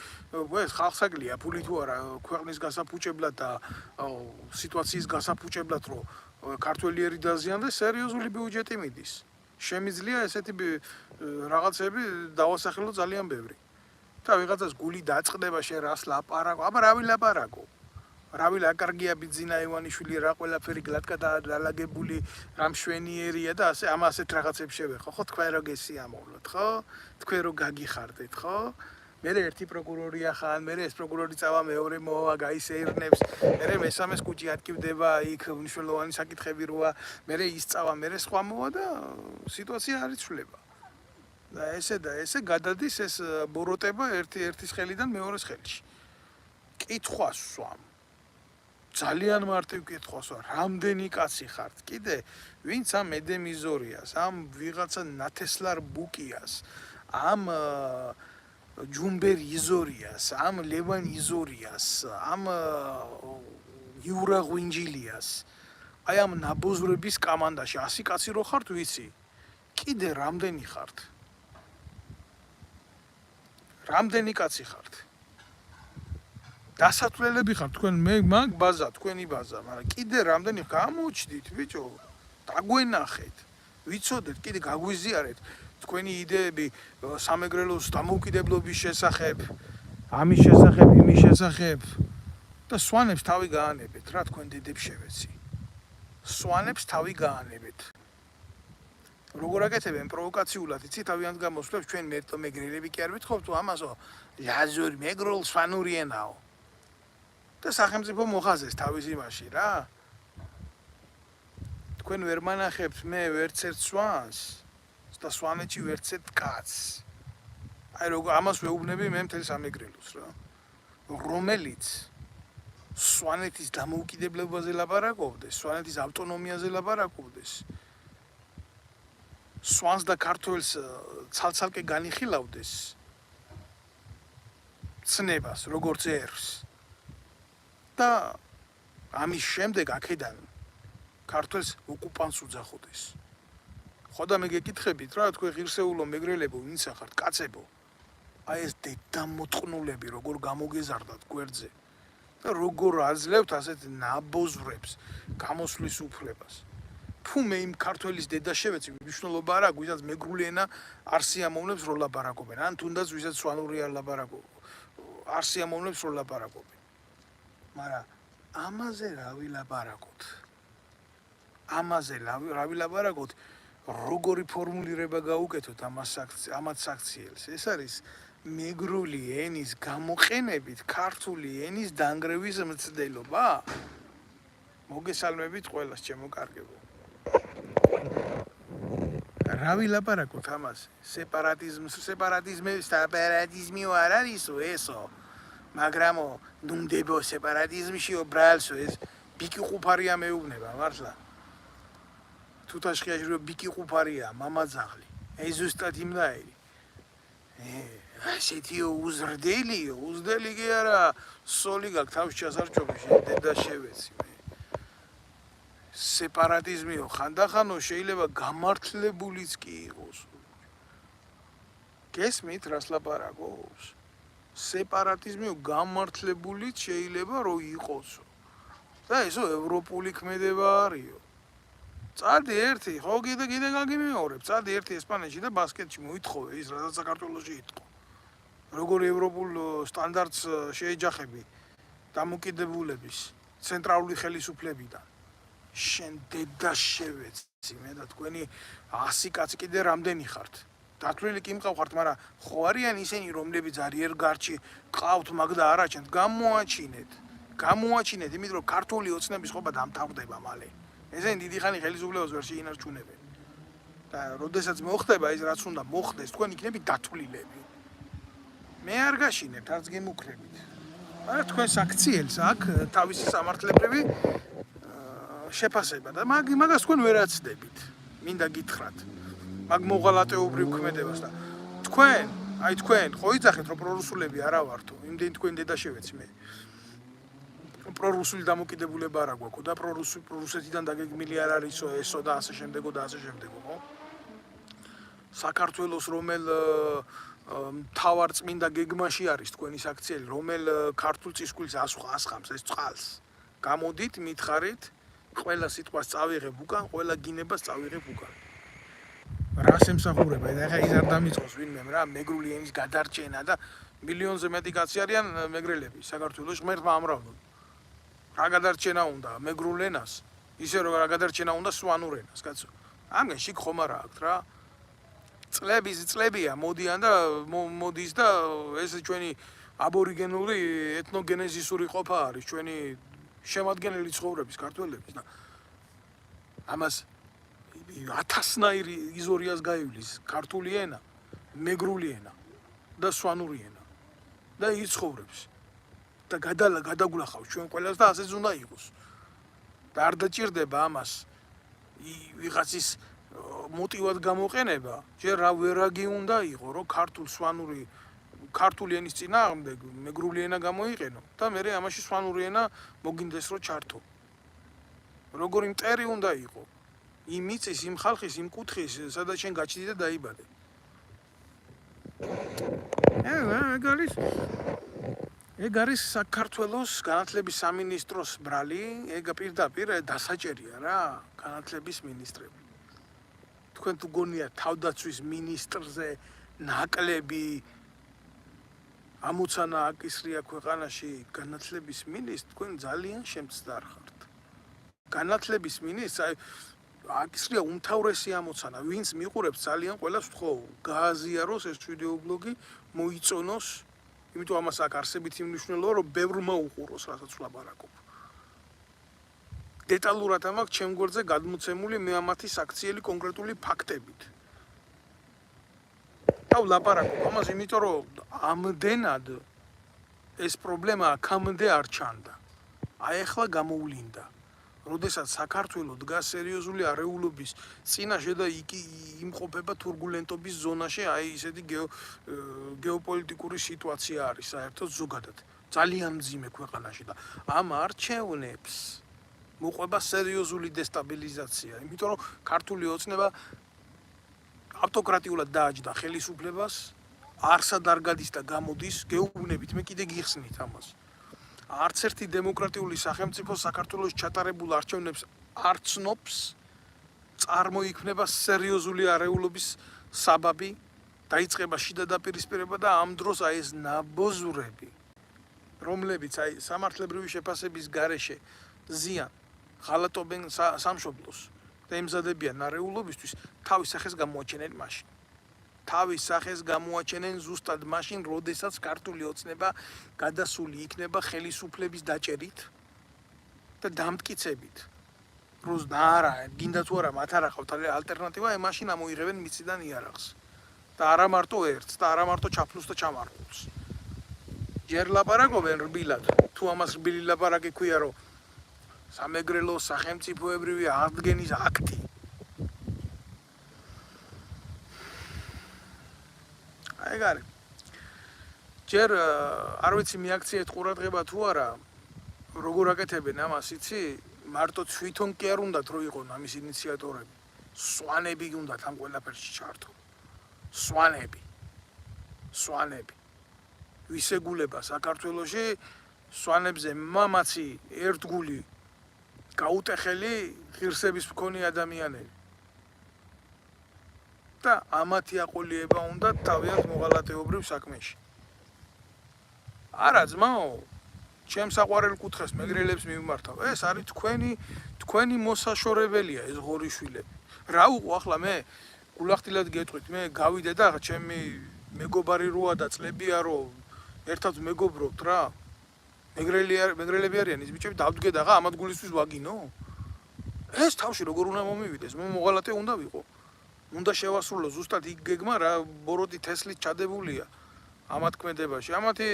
ეს ხალხსაკლია ფული თუ არა ქვეყნის გასაფუჭებლად და სიტუაციის გასაფუჭებლად რომ ქართველი ერი დაზიანდეს, სერიოზული ბიუჯეტი მიდის. შემიძლია ესეთი რაღაცები დავასახელო ძალიან ბევრი. და ვიღაცას გული დაწყდება შენ რას ლაპარაკო, აბა რა ვილაპარაკო? რავი ლაკარგია ბიძინა ივანიშვილი რა ყველაფერი გლატკა დაალაგებული რა მშვენიერია და ასე ამ ასეთ რაღაცებს შევეხო ხო თქვენ რო გესიამოვნოთ ხო თქვენ რო გაგიხარდეთ ხო მე ერთი პროკურორია ხან მე ეს პროკურორი წავა მეორე მოვა გაისეირნებს მე მესამეს კუჭი ატკივდება იქ მნიშვნელოვანი საკითხები როა მე ის წავა მე სხვა მოვა და სიტუაცია არ იცვლება და ესე გადადის ეს ბოროტება ერთის ხელიდან მეორეს ხელში. კითხვას სვამ. ძალიან მარტივ კითხვას ვარ, რამდენი კაცი ხართ? კიდე ვინც ამ ედემიზორიას, ამ ვიღაცა ნათესლარ ბუკიას, ამ ჯუმბერ იზორიას, ამ ლევან იზორიას, ამ იურა ღვინჯილიას, აი ამ ნაბოზრების კამანდაში 100 კაცი რო ხართ, ვიცი? კიდე რამდენი ხართ? რამდენი კაცი ხართ? დასათვლელები ხართ თქვენ მაგ ბაზა, თქვენი ბაზა, მაგრამ კიდე რამდენი გამოჩდით, ბიჭო? დაგვენახეთ. ვიცოდეთ, კიდე გაგვიზიარეთ თქვენი იდეები სამეგრელოს დამოუკიდებლობის შესახებ, ამის შესახებ, იმის შესახებ და სვანებს თავი გაანებეთ, რა თქვენ დედებს შევეცი. სვანებს თავი გაანებეთ. როგორ აკეთებენ პროვოკაციულად, იცი თავიანთ გამოსვლებს ჩვენ მეგრელები კი არ ვითხოვთ, თუ ამასო ლაზური მეგრულ სვანური ენაო. და სახელმწიფო მოხაზეს თავის იმაში რა. თქვენ ვერ მანახებთ მე ვერცერთ სვანს და სვანეთში ვერცერთ კაცს. აი როგორ ამას ვეუბნები მე მთელ სამეგრელოს რა. რომელიც სვანეთის დამოუკიდებლობაზე ლაპარაკობდეს, სვანეთის ავტონომიაზე ლაპარაკობდეს. სვანს და ქართველს ცალ-ცალკე განიხილავდეს ცნებას, როგორც ერს. და ამის შემდეგ აქედან ქართველს ოკუპანტს უძახოდეს. ხოდა მე გეკითხებით რა, თქვენ ღირსეულო მეგრელებო, ვინც ახართ, კაცებო. აი ეს დედამოწყნულები როგორ გამოგეზარდათ გვერდზე და როგორ აძლევთ ასეთ ნაბოზრებს გამოსვლის უფლებას. თუ მე იმ ქართველის დედა შევეცი, მნიშვნელობა არ აქვს, ვისაც მეგრული ენა არ სიამოვნებს რო ლაპარაკობენ, ან თუნდაც ვისაც სვანური არ ლაპარაკობენ, არ სიამოვნებს რო ლაპარაკობენ. მაგრამ ამაზე რა ვილაპარაკოთ? ამაზე რა ვილაპარაკოთ? როგორი ფორმულირება გაუკეთოთ ამათ საქციელს? ეს არის მეგრული ენის გამოყენებით ქართული ენის დანგრევის მცდელობა? მოგესალმებით ყველას, ჩემო კარგებო. რა ვილაპარაკოთ ამაზე? სეპარატიზმი არ არისო ესო. მაგრამ ნუნდებო სეპარატიზმშიო ბრალსო ეს ბიკი ყუფარია მეუბნება მართლა. თუთაშხიაში რო ბიკი ყუფარია მამაძაღლი. ეს ზუსტად იმდაერი. ასეთიო უზრდელი კი არა, სოლი გაქვს თავის ჩასარჩოებში, დედა შევეცი მე. სეპარატიზმიო ხანდახანო შეიძლება გამართლებულიც კი იყოს. გესმით რას ლაპარაკობს? სეპარატიზმიო გამართლებულიც შეიძლება რომ იყოსო. და ესო ევროპული ქმედება არისო. წადი ერთი, ხო კიდე გაგიმეორებ, წადი ერთი ესპანეთში და ბასკეთში მოითხოვე ის რაც საქართველოში იტყო. როგორ ევროპულ სტანდარტს შეეჯახები დამოუკიდებულების ცენტრალური ხელისუფლებიდან. შენ დედა შევეცი მე და თქვენი 100 კაცი კიდე რამდენი ხართ? დათვლილი კი მყავხართ, მაგრამ ხო არიან ისინი, რომლებიც არიერ გარჩი ყავთ მაგ და არაჩენთ, გამოაჩინეთ, იმიტომ რომ ქართული ოცნების ხობა დამთავრდება მალე. ესენი დიდი ხანი ხელისუფლებას ვერ შეინარჩუნებენ. და როდესაც მოხდება ის რაც უნდა მოხდეს, თქვენ იქნებით დათვლილები. მე არ გაშინებთ, არც გემუქრებით. მაგრამ თქვენ საქციელს აქ თავისი სამართლებრივი შეფასება და მაგას თქვენ ვერ აცდებით. მინდა გითხრათ. მაგ მოღალატეობრივ ქმედებას და თქვენ ხო იცახეთ რომ პრორუსულები არა ვართო, იმდენ თქვენ დედა შევეცი მე. პრორუსული დამოკიდებულება არა გვაქვს და პრორუსეთიდან დაგეგმილი არ არისო ესო და ასე შემდეგო და ასე შემდეგო, ხო? საქართველოს რომელ მთავარ წმინდა გეგმაში არის თქვენი საქციელი, რომელ ქართულ წისქვილს ასხამს ეს წყალს. გამოდით, მითხარით, ყველა სიტყვას წავიღებ უკან, ყველა გინებას წავიღებ უკან. რას ემსახურება? ეხლა ის არ დამიწყოს ვინმე რა, მეგრული ენის გადარჩენა და მილიონზე მეტი კაცი არიან მეგრელები საქართველოს ღმერთმა ამრავნო. რა გადარჩენა უნდა მეგრულ ენას? ისე რომ რა გადარჩენა უნდა სვანურ ენას, კაცო. ამგან შიგ ხომ არა აქვს რა. წლებია მოდის და ეს ჩვენი აბორიგენული ეთნოგენეზისური ყოფა არის ჩვენი შემადგენელი ცხოვრების ქართველების და ამას 1000-ნაირი იზორიას გაივლის ქართული ენა მეგრული ენა და სვანური ენა და იცხოვრებს და გადაგულახავს ჩვენ ყველას და ასეც უნდა იყოს და არ დაჭირდება ამას ვიღაცის მოტივად გამოყენება ჯერ რა ვერაგი უნდა იყო რომ ქართული ენის წინააღმდეგ მეგრული ენა გამოიყენო და მე ამაში სვანური ენა მოგინდეს რომ ჩართო როგორი მტერი უნდა იყო იმ მიწის იმ ხალხის იმ კუთხის სადაც შენ გაჩნდი და დაიბადე ეგ არის საქართველოს განათლების სამინისტროს ბრალი ეგ პირდაპირ დასაჭერია რა განათლების მინისტრები თქვენ თუ გონიათ თავდაცვის მინისტრზე ნაკლები ამოცანა აკისრია ქვეყანაში განათლების მინისტრს თქვენ ძალიან შემცდარ ხართ განათლების მინისტრს აკისრია უმთავრესი ამოცანა ვინც მიყურებს ძალიან ყველას ვთხოვ გააზიაროს ეს ვიდეობლოგი მოიწონოს იმიტომ ამას აქ არსებითი მნიშვნელობა რომ ბევრმა უყუროს რასაც ვლაპარაკობ დეტალურად ამაქვს ჩემ გვერდზე გადმოცემული მე ამათი საქციელი კონკრეტული ფაქტებით და ვლაპარაკობ ამას იმიტომ რომ ამდენად ეს პრობლემა აქამდე არ ჩანდა აი ახლა გამოვლინდა როდესაც საქართველოს დგას სერიოზული არეულობის წინაშე და იმყოფება თურბულენტობის ზონაში აი ისეთი გეოპოლიტიკური სიტუაცია არის საერთოდ ზოგადად ძალიან მძიმე ქვეყანაში და ამ არჩევნებს მოყვება სერიოზული დესტაბილიზაცია იმიტომ რომ ქართული ოცნება ავტოკრატიულად დააჯდა ხელისუფლებას არსად არ გადის და გამოდის გეუბნებით მე კიდე გიხსნით ამას არც ერთი დემოკრატიული სახელმწიფო საქართველოს ჩატარებულ არჩევნებს არ ცნობს წარმოიქმნება სერიოზული არეულობის საბაბი დაიწყება შიდა დაპირისპირება და ამ დროს აი ეს ნაბოზურები რომლებიც აი სამართლებრივი შეფასების გარეშე ზიან ღალატობენ სამშობლოს და ემზადებიან არეულობისთვის თავის სახეს გამოაჩენენ მაშინ თავის სახეს გამოაჩენენ ზუსტად მაშინ, როდესაც ქართული ოცნება გადასული იქნება ხელისუფლების დაჭერით და დამტკიცებით. რომ არა, გინდა თუ არა მათ არ ახავთ ალტერნატივა, მაშინ ამოიღებენ მიწიდან იარაღს. და არა მარტო ერთს და არა მარტო ჩაფლუს და ჩამარხულს. ჯერ ლაპარაკობენ რბილად, თუ ამას რბილი ლაპარაკი ქვია, რომ სამეგრელო სახელმწიფოებრივი აღდგენის აქტი ეგ არის. ჯერ არ ვიცი მიაქციეთ ყურადღება თუ არა, როგორ აკეთებენ ამას, იცი? მარტო თვითონ კი არ უნდათ რომ იყონ ამის ინიციატორები. სვანები უნდათ ამ ყველაფერში ჩართო. სვანები. ვისეგულება საქართველოში სვანებზე მამაცი ერთგული გაუტეხელი ღირსების მქონე ადამიანები. და ამათი აყოლიება უნდა თავიანთ მოღალატეობრივ საქმეში. არა ძმაო, ჩემს საყვარელ კუთხეს მეგრელებს მივმართავ. ეს არის თქვენი მოსაშორებელია ეს ღორიშვილები. რა უყო ახლა მე გულახდილად გეტყვით, მე გავიდე და ჩემი მეგობარი როა და წლებია რომ ერთად მეგობრობთ რა. მეგრელები არიან ის ბიჭები დავდგე და ამათ გულისთვის ვაგინო. ეს თავში როგორ უნდა მომივიდეს? მე მოღალატე უნდა ვიყო. უნდა შევასრულო ზუსტად იქ გეგმა რა ბოროტი თესლით ჩადებულია ამათ ქმედებაში. ამათი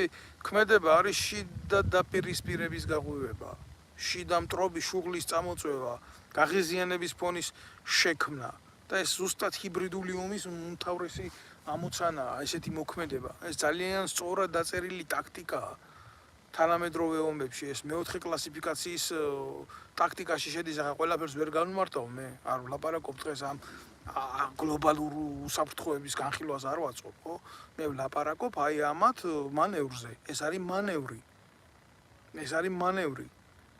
ქმედება არის შიდა დაპირისპირების გაღვივება, შიდა მტრობი შუღლის წამოწვევა, გაღიზიანების ფონის შექმნა და ეს ზუსტად ჰიბრიდული ომის უმთავრესი ამოცანაა ესეთი მოქმედება. ეს ძალიან სწორად დაწერილი ტაქტიკაა. თანამედროვე ომებში ეს მეოთხე კლასიფიკაციის ტაქტიკაში შედის. ახლა ყველაფერს ვერ განვმარტავ მე, არ ვლაპარაკობ დღეს ამ გლობალურ უსაფრთხოების განხილვას არ ვაწყობ, ხო? მე ვლაპარაკობ აი ამათ მანევრზე. ეს არის მანევრი.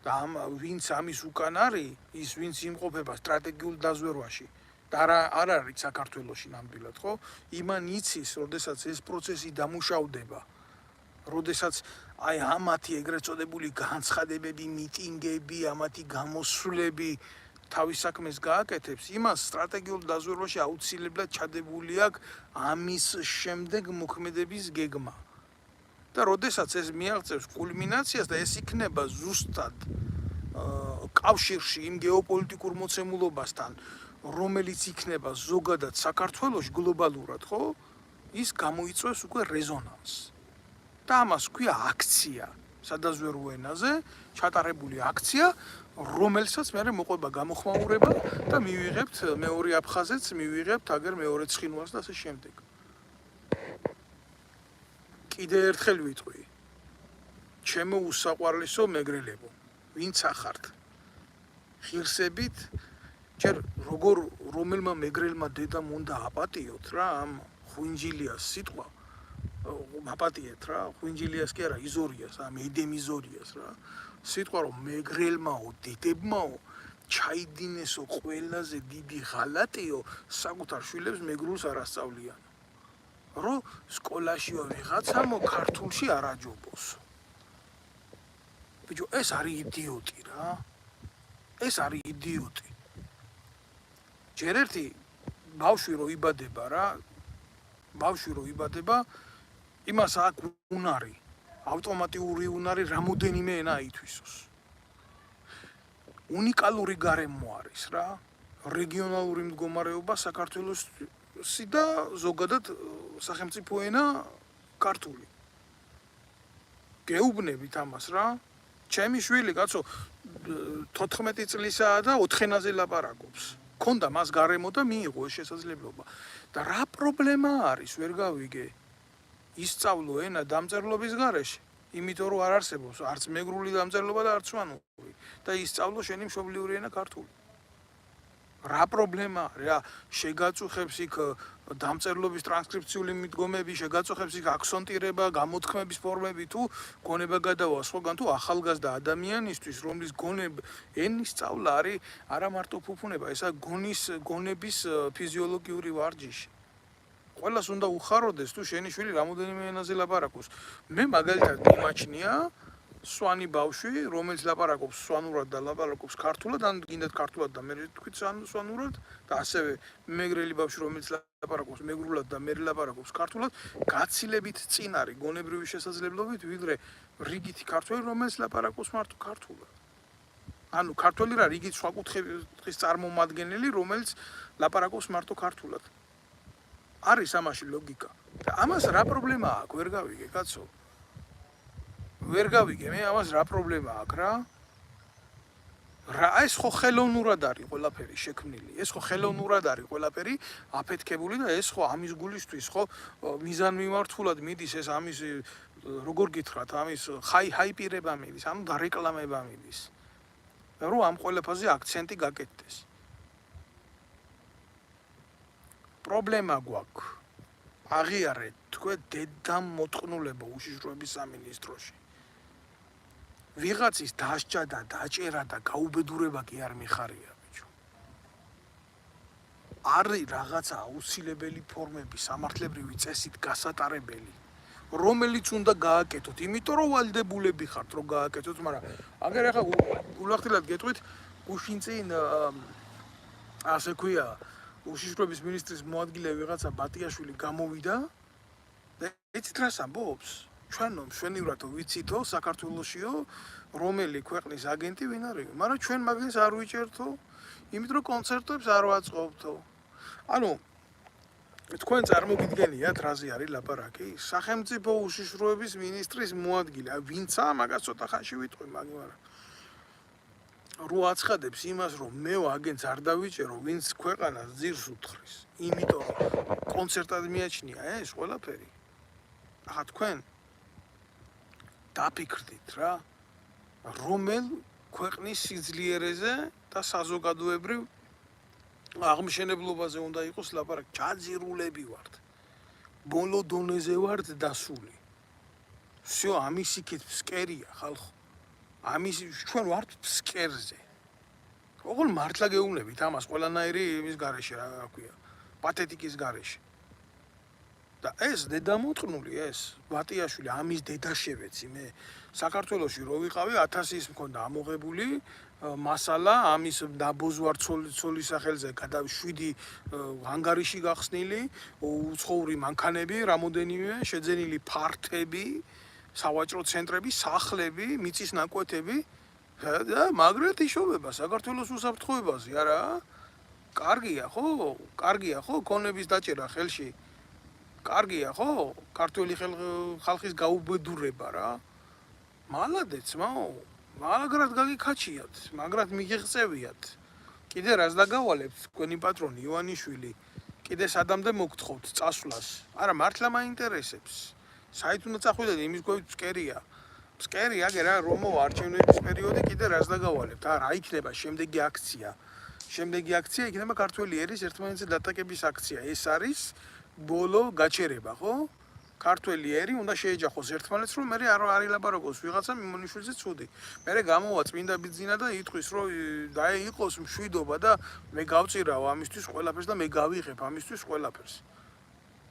და ვინც ამის უკან არის, ის ვინც იმყოფება სტრატეგიულ დაზვერვაში და არ არის საქართველოში ნამდვილად, ხო? იმან იცის, როდესაც ეს პროცესი დამუშავდება, როდესაც აი ამათი ეგრეთ წოდებული განცხადებები, მიტინგები, ამათი გამოსვლები თავის საქმეს გააკეთებს, იმას სტრატეგიულ დაზვერვაში აუცილებლად ჩადებული აქვს ამის შემდეგ მოქმედების გეგმა. და როდესაც ეს მიაღწევს კულმინაციას და ეს იქნება ზუსტად კავშირში იმ გეოპოლიტიკურ მოცემულობასთან, რომელიც იქნება ზოგადად საქართველოში გლობალურად, ხო? ის გამოიწვევს უკვე რეზონანსს. და ამას ქვია აქცია, სადაზვერვო ენაზე ჩატარებული აქცია, რომელსაც მე მოყვება გამოხმაურება და მივიღებთ მეორე აფხაზეთს, მივიღებთ აგერ მეორე ცხინვალს და ასე შემდეგ. კიდე ერთხელ ვიტყვი. ჩემო უსაყვარლესო მეგრელებო, ვინც ახართ? ღირსებით ჯერ რომელმა მეგრელმა დედამ უნდა აპატიოთ რა ამ ხვინჯილიას სიტყვა აპატიეთ რა ხვინჯილიას კი არა იზორიას ამ ედემიზორიას რა სიტყვა რომ მეგრელმაო დედებმაო ჩაიდინესო ყველაზე დიდი ღალატიო საკუთარ შვილებს მეგრულს არ ასწავლიან რომ სკოლაშიო ვიღაცამო ქართულში არ აჯობოსო ბიჭო ეს არის იდიოტი რა ეს არის იდიოტი ჯერ ერთი ბავშვი რო იბადება რა ბავშვი რო იბადება იმას აქვს უნარი ავტომატიური უნარი რამოდენიმე ენა ითვისოს უნიკალური გარემო არის რა რეგიონალური მდგომარეობა საქართველოსი და ზოგადად სახელმწიფო ენა ქართული გეუბნებით ამას რა ჩემი შვილი კაცო 14 წლისაა და 4 ენაზე ლაპარაკობს ქონდა მას გარემო და მიიღო ეს შესაძლებლობა და რა პრობლემა არის ვერ გავიგე ისწავლო ენა დამწერლობის გარეშე იმიტომ რომ არ არსებობს არც მეგრული დამწერლობა და არც სვანური და ისწავლო შენი მშობლიური ენა ქართული რა პრობლემა რა შეგაწუხებს იქ დამწერლობის ტრანსკრიფციული მიდგომები შეგაწუხებს იქ აქსონტირება გამოთქმების ფორმები თუ გონება გადავა სხვაგან თუ ახალგაზრდა ადამიანისთვის რომლის ენის სწავლა არის არა მარტო ფუფუნება ესა გონების ფიზიოლოგიური ვარჯიში ყველას უნდა უხაროდეს თუ შენი შვილი რამოდენიმე ენაზე ლაპარაკობს მე მაგალითად მიმაჩნია სვანი ბავშვი რომელიც ლაპარაკობს სვანურად და ლაპარაკობს ქართულად ან გინდათ ქართულად და მე თქვით სვანურად და ასევე მეგრელი ბავშვი რომელიც ლაპარაკობს მეგრულად და მე ლაპარაკობს ქართულად გაცილებით წინ არის გონებრივი შესაძლებლობით ვიდრე რიგითი ქართველი რომელიც ლაპარაკობს მარტო ქართულად ანუ ქართველი რა რიგით სხვა კუთხის წარმომადგენელი რომელიც ლაპარაკობს მარტო ქართულად არის ამაში ლოგიკა და ამას რა პრობლემა აქვს ვერ გავიგე კაცო ვერ გავიგე მე ამას რა პრობლემა აქვს რა ეს ხო ხელოვნურად არის ყველაფერი შექმნილი ეს ხო ხელოვნურად არის ყველაფერი აფეთქებული და ეს ხო ამის გულისთვის ხო მიზანმიმართულად მიდის ეს ამის როგორ გითხრათ ამის ჰაიპირება მიდის ანუ დარეკლამება მიდის და რომ ამ ყველაფერზე აქცენტი გაკეთდეს პრობლემა გვაქვს აღიარეთ თქვენ დედამ მოწყნულებო უშიშროების სამინისტროში ვიღაცის დასჯა და დაჭერა და გაუბედურება კი არ მიხარია ბიჭო არის რაღაცა აუცილებელი ფორმები სამართლებრივი წესით გასატარებელი რომელიც უნდა გააკეთოთ იმიტომ რომ ვალდებულები ხართ რომ გააკეთოთ მაგრამ აგერ ახლა გულახდილად გეტყვით გუშინ წინ ასე ქვია უშიშროების მინისტრის მოადგილე ვიღაცა ბატიაშვილი გამოვიდა და იცით რას ამბობს ჩვენო მშვენივრად ვიცითო საქართველოსიო რომელი ქვეყნის აგენტი ვინ არის მაგრამ ჩვენ მაგას არ ვიჭერთო იმიტომ რომ კონცერტებს არ ვაწყობთო ანუ თქვენ წარმოგიდგენიათ რაზე არის ლაპარაკი სახელმწიფო უშიშროების მინისტრის მოადგილე ვინცა მაგას ცოტა ხანში ვიტყვი მაგრამ რო აცხადებს იმას რომ მე აგენტს არ დავიჭერო ვინც ქვეყანას ძირს უთხრის იმიტომ რომ კონცერტად მიაჩნია ეს ყველაფერი ახლა თქვენ დაფიქრდით რა რომელ ქვეყნის სიძლიერეზე და საზოგადოებრივ აღმშენებლობაზე უნდა იყოს ლაპარაკი ჩაძირულები ვართ ბოლო დონეზე ვართ დასული всё ამის იქით ფსკერია ხალხო ამის ჩვენ ვართ ფსკერზე როგორ მართლა გეუბნებით ამას ყველანაირი იმის გარეშე რა ქვია პათეტიკის გარეშე და ეს დედამოწყნული ეს ბატიაშვილი ამის დედაშევეცი მე საქართველოში რო ვიყავი 1000-ის მქონდა ამოღებული მასალა ამის დაბოძვარ ცოლის სახელზე 7 ანგარიში გახსნილი უცხოური მანქანები რამოდენიმე შეძენილი ფართები სავაჭრო ცენტრები სახლები მიწის ნაკვეთები და მაგრად იშოვება საქართველოს უსაფრთხოებაზე არა კარგია ხო კონების დაჭერა ხელში კარგია ხო? ქართველი ხალხის გაუბედურება რა. მალადეც მაო. მაგრად გაგიქაჩიათ, მაგრად მიგიღწევიათ. კიდე რას დაგავალებთ თქვენი პატრონი ივანიშვილი? კიდე სადამდე მოგთხოვთ წასვლას? არა, მართლა მაინტერესებს. საით უნდა წახვიდეთ, იმის გვერდით ფსკერია. ფსკერი აგერ რა რომ არჩევნების პერიოდი კიდე რას დაგავალებთ? რა იქნება შემდეგი აქცია? შემდეგი აქცია იქნება ქართველი ერის ერთმანეთზე დატაკების აქცია. ეს არის ბოლო გაჩერება, ხო? ქართველი ერი უნდა შეეჯახოს ერთმანეთს, რომ მე არ არილაპარაკოს ვიღაცა მიმონიშვილზე ცუდი. მე გამოვა წმინდა ბიძინა და იტყვის, რომ დაეიყოს მშვიდობა და მე გავწირავ ამისთვის ყველაფერს და მე გავიღებ ამისთვის ყველაფერს.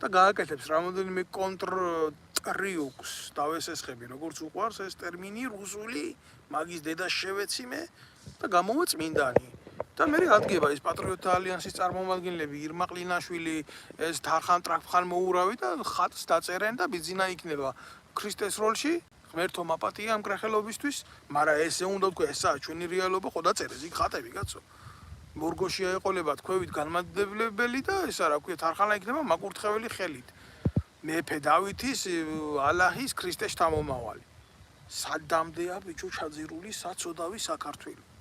და გააკეთებს რამოდენიმე კონტრტრიუქს დავესესხები, როგორც უყვარს ეს ტერმინი რუსული, მაგის დედას შევეციმე და გამოვა წმინდანი. და მე ადგება ეს პატრიოტთა ალიანსის წარმომადგენლები ირმა ყლინაშვილი, ეს თარხან ტრაქფხან მოურავი და ხატს დაწერენ და ბიძინა იქნება ქრისტეს როლში, ღმერთო მაპატია ამ კრახელობისთვის, მაგრამ ესე უნდა თქვა, ესაა ჩვენი რეალობა, ხო დაწერეს იქ ხატები, კაცო. მორგოში აეყოლება თქვევით განმადებლებელი და ესა რა ქვია, თარხანა იქნება მაკურთხეველი ხელით. მეფე დავითის, ალაჰის, ქრისტეს შთამომავალი. სადამდეა ბიჭო ჩაძირული საწოდავი საქართველო.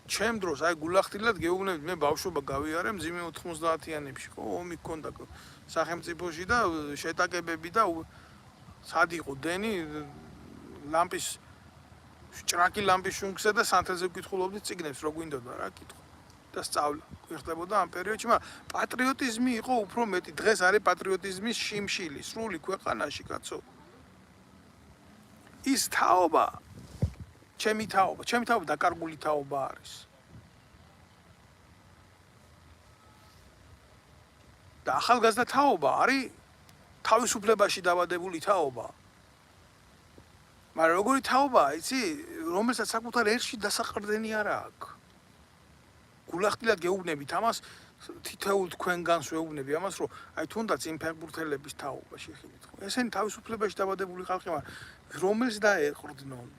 ჩემ დროს აი გულახდილად გეუბნებით მე ბავშვობა გავიარე მძიმე 90-იანებში ხო ომი გქონდა სახელმწიფოში და შეტაკებები და სად იყო დენი ლამპის ჭრაკი ლამპის შუნქსა და სანთელზე ვკითხულობდი წიგნებს რო გვინდოდა რა კითხო და სწავლა გვიხდებოდა ამ პერიოდში მაგრამ პატრიოტიზმი იყო უფრო მეტი დღეს არის პატრიოტიზმის შიმშილი სრული ქვეყანაში კაცო ის თაობა ჩემი თაობა დაკარგული თაობა არის. და ახალგაზრდა თაობა არის თავისუფლებაში დაბადებული თაობა. მაგრამ როგორი თაობაა, იცი, რომელსაც საკუთარ ერში დასაყრდენი არ აქვს. გულახდილად გეუბნებით ამას, თითოეულ თქვენგანს ვეუბნები ამას, რომ აი თუნდაც იმ ფეხბურთელების თაობა შეხილით ხო. ესენი თავისუფლებაში დაბადებული ხალხი მაგრამ რომელს დაეყრდნონ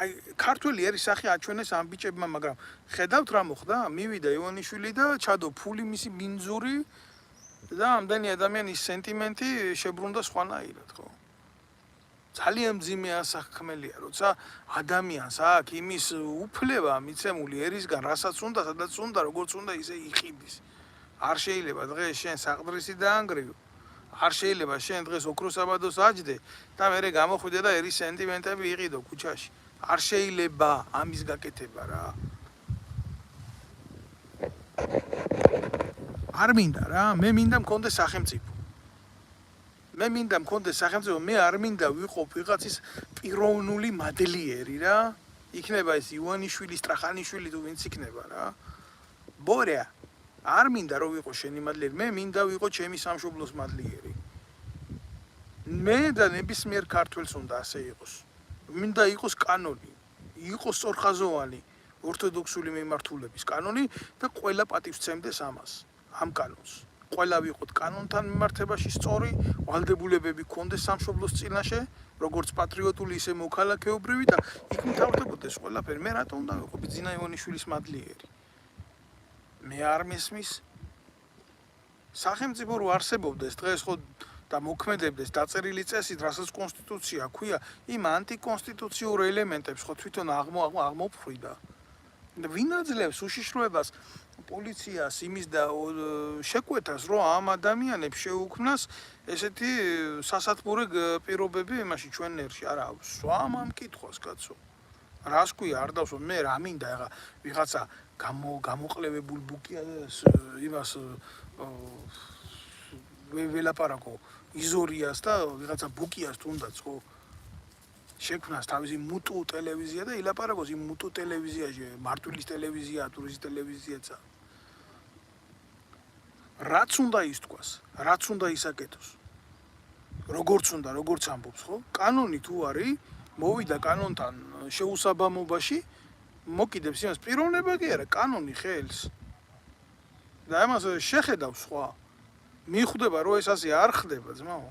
აი ქართველი ერის სახე აჩვენეს ამ ბიჭებმა, მაგრამ ხედავთ რა მოხდა? მივიდა ივანიშვილი და ჩადო ფული მისი ბინძური და ამდენი ადამიანის სენტიმენტი შებრუნდა სხვანაირად, ხო? ძალიან მძიმე ასახმელია, როცა ადამიანს აქვს იმის უფლება მიცემული ერისგან, რასაც უნდა, სადაც უნდა, როგორც უნდა, ისე იყიდის. არ შეიძლება დღეს შენ საყდრისი დაანგრიო. არ შეიძლება შენ დღეს ოქროსაბადოს აჯდე და მერე გამოხვიდე და ერის სენტიმენტები იყიდო ქუჩაში. არ შეიძლება ამის გაკეთება რა. არ მინდა რა, მე მინდა მქონდეს სახელმწიფო. მე არ მინდა ვიყო ვიღაცის პიროვნული მადლიერი რა. იქნება ეს ივანიშვილი, სტრახანიშვილი თუ ვინც იქნება რა. ბორია, არ მინდა რომ ვიყო შენი მადლიერი, მე მინდა ვიყო ჩემი სამშობლოს მადლიერი. მე და ნებისმიერ ქართველს უნდა ასე იყოს. მინდა იყოს კანონი, იყოს სწორხაზოვანი ორთოდოქსული მიმართულების კანონი და ყველა პატივსცემდეს ამას, ამ კანონს. ყველა ვიყოთ კანონთან მიმართებაში სწორი, ვალდებულებები გქონდეს სამშობლოს წინაშე, როგორც პატრიოტული, ისე მოქალაქეობრივი და იქ მთავრდებოდეს ყველაფერი. მე რატომ უნდა ვიყო ბიძინა ივანიშვილის მადლიერი? მე არ მესმის სახელმწიფო რო არსებობდეს დღეს ხო და მოქმედებდეს დაწერილი წესით, რასაც კონსტიტუცია ქვია, იმ ანტიკონსტიტუციურ ელემენტებს ხო თვითონ აღმოფხვიდა. და ვინ აძლევს უშიშროებას პოლიციას იმის და შეკვეთას, რომ ამ ადამიანებს შეუქმნას ესეთი სასათბურე პირობები იმაში ჩვენ ერში, არა, სვამ ამ კითხვას, კაცო. რას ქვია, არ დავსვა, მე რა მინდა ეხა ვიღაცა გამოყლევებულ ბუკიას იმას ველაპარაკო იზორიას და ვიღაცა ბუკიას თუნდაც ხო შექმნას თავისი მუტუ ტელევიზია და ილაპარაკოს იმ მუტუ ტელევიზიაში, მარტვილის ტელევიზია, ტურის ტელევიზიაცა. რაც უნდა ისთქვას, რაც უნდა ისაკეთოს. როგორც უნდა, როგორც ამბობს, ხო? კანონი თუ არის, მოვიდა კანონთან შეუსაბამობაში, მოკიდებს იმას პიროვნება კი არა, კანონი ხელს. და ამას შეხედავს სხვა. მიხვდება რომ ეს ასე არ ხდება ძმაო.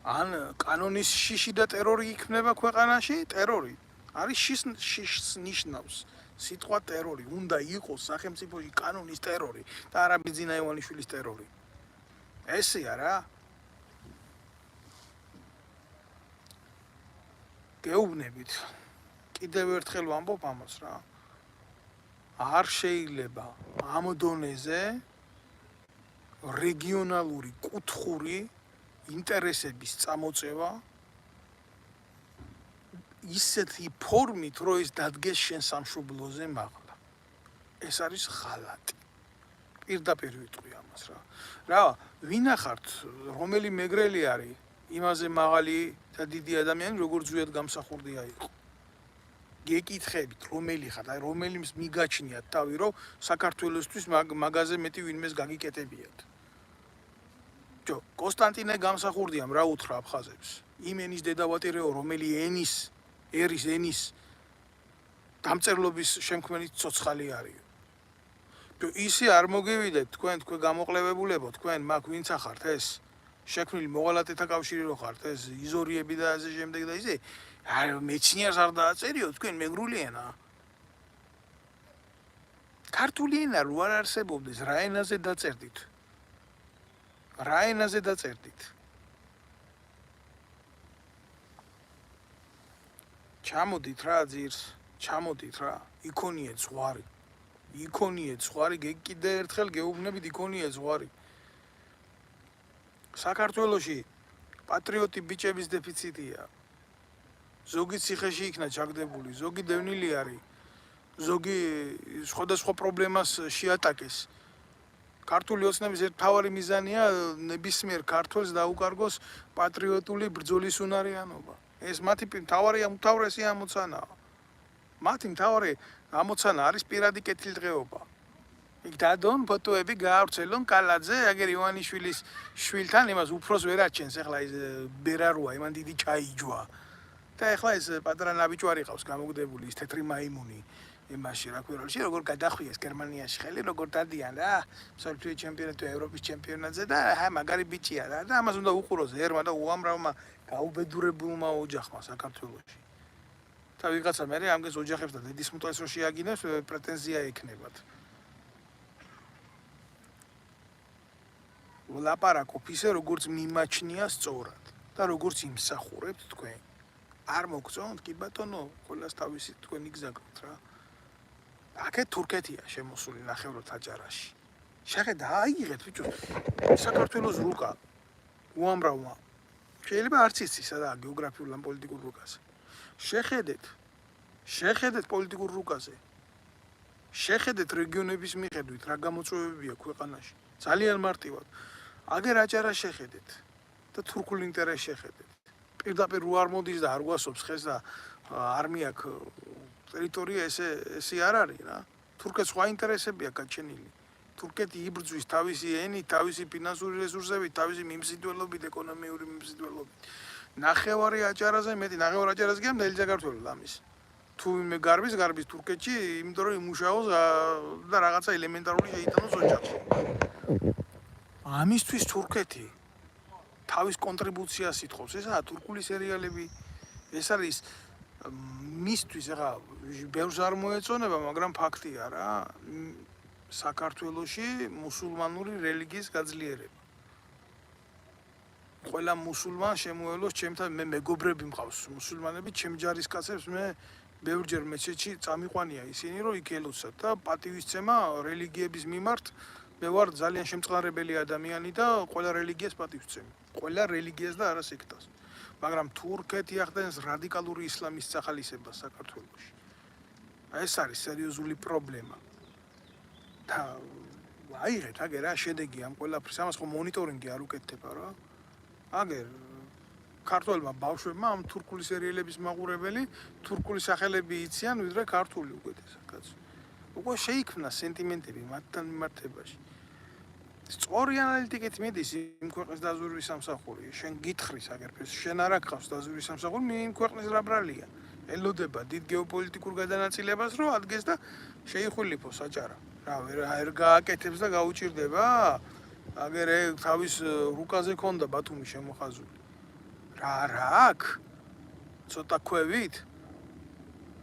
ან კანონის შიში და ტერორი იქნება ქვეყანაში, ტერორი არის შიშს ნიშნავს. სიტყვა ტერორი უნდა იყოს სახელმწიფოში კანონის ტერორი და არა ბიძინა ივანიშვილის ტერორი. ესეა რა. გეუბნებით. კიდევ ერთხელ ვამბობ ამას რა. არ შეიძლება ამ დონეზე რეგიონალური კუთხური ინტერესების წამოწევა ისეთი ფორმით, რომ ის დადგეს შენ სამშობლოზე მაღლა. ეს არის ღალატი. პირდაპირ ვიტყვი ამას რა. რა, ვინახართ, რომელი მეგრელი არის, იმაზე მაღალი და დიდი ადამიანი, როგორც ზუსტად გამსახურდია იყო. გეკითხებით, რომელი ხარ, აი რომელიმს მიგაჩნიათ თავი, რომ საქართველოსთვის მაგაზე მეტი ვინმეს გაგიკეტებიათ. ჯო, კონსტანტინე გამსახურდიამ რა უთხრა აფხაზებს. იმ ენის დედავატირეო, რომელი ენის დამწერლობის შემქმნელი ცოცხალი არის. ჯო, ისე არ მოგივიდეთ თქვენ გამოყლებებულებო, თქვენ მაგ ვინც ახართ ეს? შექმნილი მოღალატეთა კავშირი რო ხართ, ეს იზორიები და ასე შემდეგ და ისე არ მეცნიერს არ დააწერიო თქვენ მეგრული ენა. ქართული ენა რო არ არსებობდეს, რა ენაზე დაწერდით? რა ენაზე დაწერდით? ჩამოდით რა ძირს, ჩამოდით რა, იქონიეთ ზღვარი. იქონიეთ ზღვარი, კიდე ერთხელ გეუბნებით იქონიეთ ზღვარი. საქართველოში პატრიოტი ბიჭების დეფიციტია. ზოგი ციხეში იქნა ჩაგდებული, ზოგი დევნილი არის, ზოგი სხვადასხვა პრობლემას შეატაკეს. ქართული ოცნების მთავარი მიზანია ნებისმიერ ქართველს დაუკარგოს პატრიოტული ბრძოლის უნარიანობა. ეს მათი უმთავრესი ამოცანაა. მათი მთავარი ამოცანა არის პირადი კეთილდღეობა. იქ დადონ ფოტოები გაავრცელონ კალაძე, აგერ ივანიშვილის შვილთან, იმას უფროს ვერ აჩენს, ახლა ის ბერაროა, იმან დიდი ჩაიჯვა. და ახლა ეს პატარა ნაბიჯვარი ყავს გამოგდებული, ის თეთრი მაიმუნი იმაში რა ქვია, როგორ გადახვიეს გერმანიაში ხელი, როგორ დადიან რა, მსოფლიო ჩემპიონატზე, ევროპის ჩემპიონატზე და მაგარი ბიჭია რა და ამას უნდა უყუროს ერმა და უამრავმა გაუბედურებულმა ოჯახმა საქართველოში. და ვიღაცა მე ამგეს ოჯახებს და დედის მტვერს რო შეაგინებს, პრეტენზია ექნებათ. ვლაპარაკობ ისე, როგორც მიმაჩნია სწორად და როგორც იმსახურებთ თქვენ. არ მოგწონთ, კი ბატონო, ყველას თავისი თქვენი გზა გაქვთ რა. აქეთ თურქეთია შემოსული ნახევრად აჭარაში. შეხედა, აიღეთ ბიჭო, საქართველოს რუკა უამრავმა. შეიძლება არც იცის რა გეოგრაფიულ ან პოლიტიკურ რუკაზე. შეხედეთ პოლიტიკურ რუკაზე. შეხედეთ რეგიონების მიხედვით რა გამოწვევებია ქვეყანაში. ძალიან მარტივად. აგერ აჭარას შეხედეთ და თურქულ ინტერესს შეხედეთ. პირდაპირ არ მოდის და არ გვასობს ხეს და არ მიაქვს ტერიტორია ესე არ არის რა. თურქეთს სხვა ინტერესებია გაჩენილი. თურქეთი იბრძვის თავისი ენით, თავისი ფინანსური რესურსებით, თავისი მიმზიდველობით, ეკონომიური მიმზიდველობით. ნახევარი აჭარაზე მეტი, ნახევარი აჭარაზე კი მთელი საქართველოს ამის. თუ მე გარბის თურქეთში, იმიტომ რომ იმუშაოს და რაღაცა ელემენტარული შეიტანოს ოჯახში. ამისთვის თურქეთი თავის კონტრიბუციას ითხოვს. ესაა თურქული სერიალები, ეს არის მისთვის ახლა ბევრს არ მოეწონება, მაგრამ ფაქტია რა. საქართველოში მუსულმანური რელიგიის გაძლიერება. ყველა მუსულმანს შემოელოს ჩემთან მე მეგობრები მყავს მუსულმანები, ჩემ ჯარისკაცებს მე ბევრჯერ მეჩეთში წამიყვანია ისინი, რომ იქ ელოცათ და პატივისცემა რელიგიების მიმართ მე ვარ ძალიან შემწყნარებელი ადამიანი და ყველა რელიგიას პატივისცემი. ყველა რელიგიას და არა სექტას. მაგრამ თურქეთი ახდენს რადიკალური ისლამის სახალისებას საქართველოში. ეს არის სერიოზული პრობლემა. და აიღეთ აგერ რა შედეგი ამ ყველაფრის, ამას ხო მონიტორინგი არ უკეთდება რა. აგერ ქართველმა ბავშვებმა ამ თურქული სერიალების მაყურებელი თურქული სახელები იციან ვიდრე ქართული უკეთესად კაცო. უკვე შეიქმნა სენტიმენტები მათთან მიმართებაში. სწორი ანალიტიკით მიდის იმ ქვეყნის დაზვერვის სამსახური. შენ გითხრის აგერ შენ არ აქვს დაზვერვის სამსახური, იმ ქვეყნის რა ბრალია. ელოდება დიდ გეოპოლიტიკურ გადანაწილებას, რომ ადგეს და შეიხვილიფოს აჭარა. რა ვერ გააკეთებს და გაუჭირდება? აგერ თავის რუკაზე ქონდა ბათუმი შემოხაზული. რა აქვს? ცოტა ქვევით?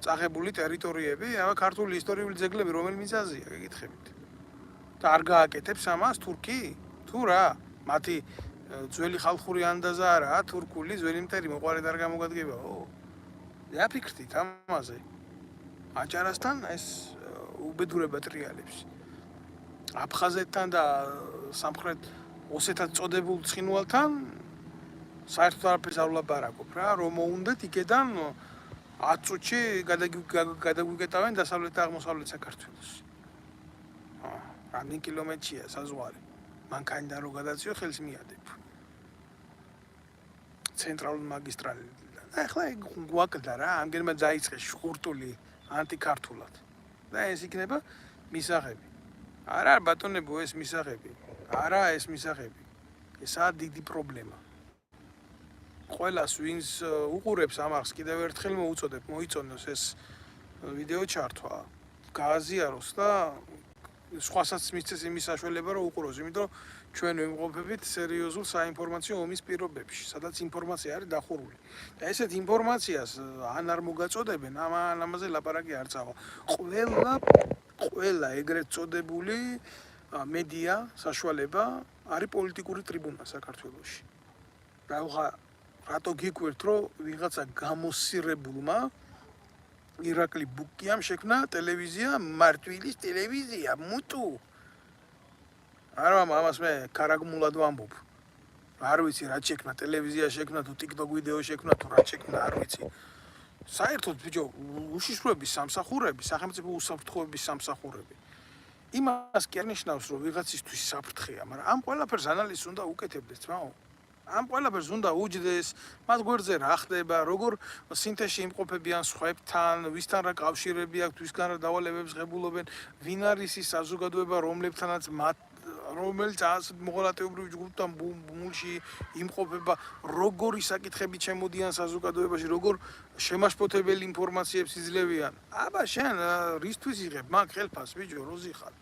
წაღებული ტერიტორიები, აბა ქართული ისტორიული ძეგლები რომელი მიზეზია, გეკითხებით. და არ გააკეთებს ამას თურქი? თუ რა, მათი ძველი ხალხური ანდაზა არა, თურქული ძველი მტერი მოყარედ არ გამოგადგებაო. დაფიქრდით ამაზე. აჭარასთან ეს უბედურება ტრიალებს. აფხაზეთთან და სამხრეთ ოსეთად წოდებულ ცხინვალთან საერთოდ არაფერს არ ვლაპარაკობ რა, რომ მოუნდათ იქედან 10 წუთში გადაგვიკეტავენ დასავლეთ და აღმოსავლეთ საქართველოს. რამდენი კილომეტრია საზღვარი. მანქანიდან რო გადაციო ხელს მიადებ. ცენტრალური მაგისტრალიდან. ახლა გვაკდა რა, ამგერმა დაიწყეს შხურტული ანტიქართულად. და ეს იქნება მისაღები. არა ბატონებო ეს მისაღები. არა ეს მისაღები. ესაა დიდი პრობლემა. ყველას ვინც უყურებს ამას კიდევ ერთხელ მოუწოდებ მოიწონოს ეს ვიდეო ჩართვა. გააზიაროს და სხვასაც მისცეს იმის საშუალება რომ უყუროს, იმიტომ რომ ჩვენ ვიმყოფებით სერიოზულ საინფორმაციო ომის პირობებში, სადაც ინფორმაცია არის დახურული. და ესეთ ინფორმაციას ან არ მოგაწოდებენ, ამაზე ლაპარაკი არ წავა. ყველა ეგრეთ წოდებული მედია საშუალება არის პოლიტიკური ტრიბუნა საქართველოში. რატო გიქვირთ რომ ვიღაცა გამოსირებულმა ირაკლი ბუკიამ შექმნა ტელევიზია, მარტვილის ტელევიზია, მუტუ. არა ამას მე კარაგმულად ვამბობ. არ ვიცი რა შექმნა ტელევიზია შექმნა თუ TikTok ვიდეო შექმნა თუ რა შექმნა არ ვიცი. საერთოდ ბიჭო, უშიშროების სამსახურები, სახელმწიფო უსაფრთხოების სამსახურები. იმას კი არ ნიშნავს რომ ვიღაცისთვის საფრთხეა, მაგრამ ამ ყველაფერს ანალიზს უნდა უკეთებდეს, თმაო. ამ ყველაფერს უნდა უჯდეს, მას გვერდზე რა ხდება, როგორ სინთეზში იმყოფებიან სხვებთან, ვისთან რა კავშირები აქვთ, ვისგან რა დავალებებს ღებულობენ, ვინ არის ის საზოგადოება, რომელიც ასეთ მოღალატეობრივ ჯგუფთან ბუმულში იმყოფება, როგორი საკითხები ჩემოდიან საზოგადოებაში, როგორ შემაშფოთებელი ინფორმაციებს იძლევიან. აბა შენ რისთვის იღებ მაგ ხელფას, ბიჭო, როზი ხარ?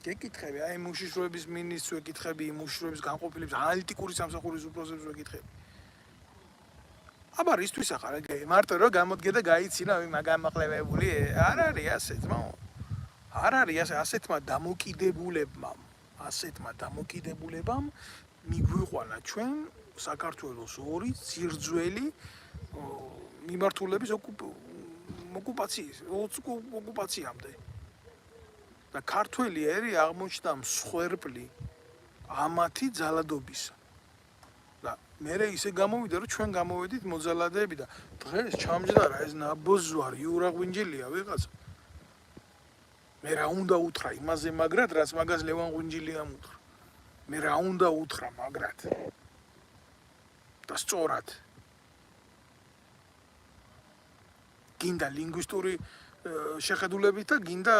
გეკითხები, აი მუშიშროების მინისტრს ვეკითხები, მუშიშროების განყოფილების ანალიტიკური სამსახურის უფროსებს ვეკითხები. აბა რისთვის ახარ? მარტო რომ გამოდგე და გაიცინა მაგამაყლებებული, არ არის ასე, თმაო. არ არის ასე, ასეთმა დამოკიდებულებამ მიგვიყვანა ჩვენ საქართველოს ორი ძირძველი მიმართულების ოკუპაციამდე. და ქართველი ერი აღმოჩნდა მსხვერპლი ამათი ძალადობისა. და მერე ისე გამოვიდა რომ ჩვენ გამოვედით მოძალადეები და დღეს ჩამჯდარა ეს ნაბოზვარი იურაღვინჯილია ვიღაცა. მე რა უნდა უთხრა იმაზე მაგრად, რაც მაგას ლევან ღვინჯილიამ უთხრა. მე რა უნდა უთხრა მაგრად. და სწორად. გინდა ლინგვისტური შეხედულებით და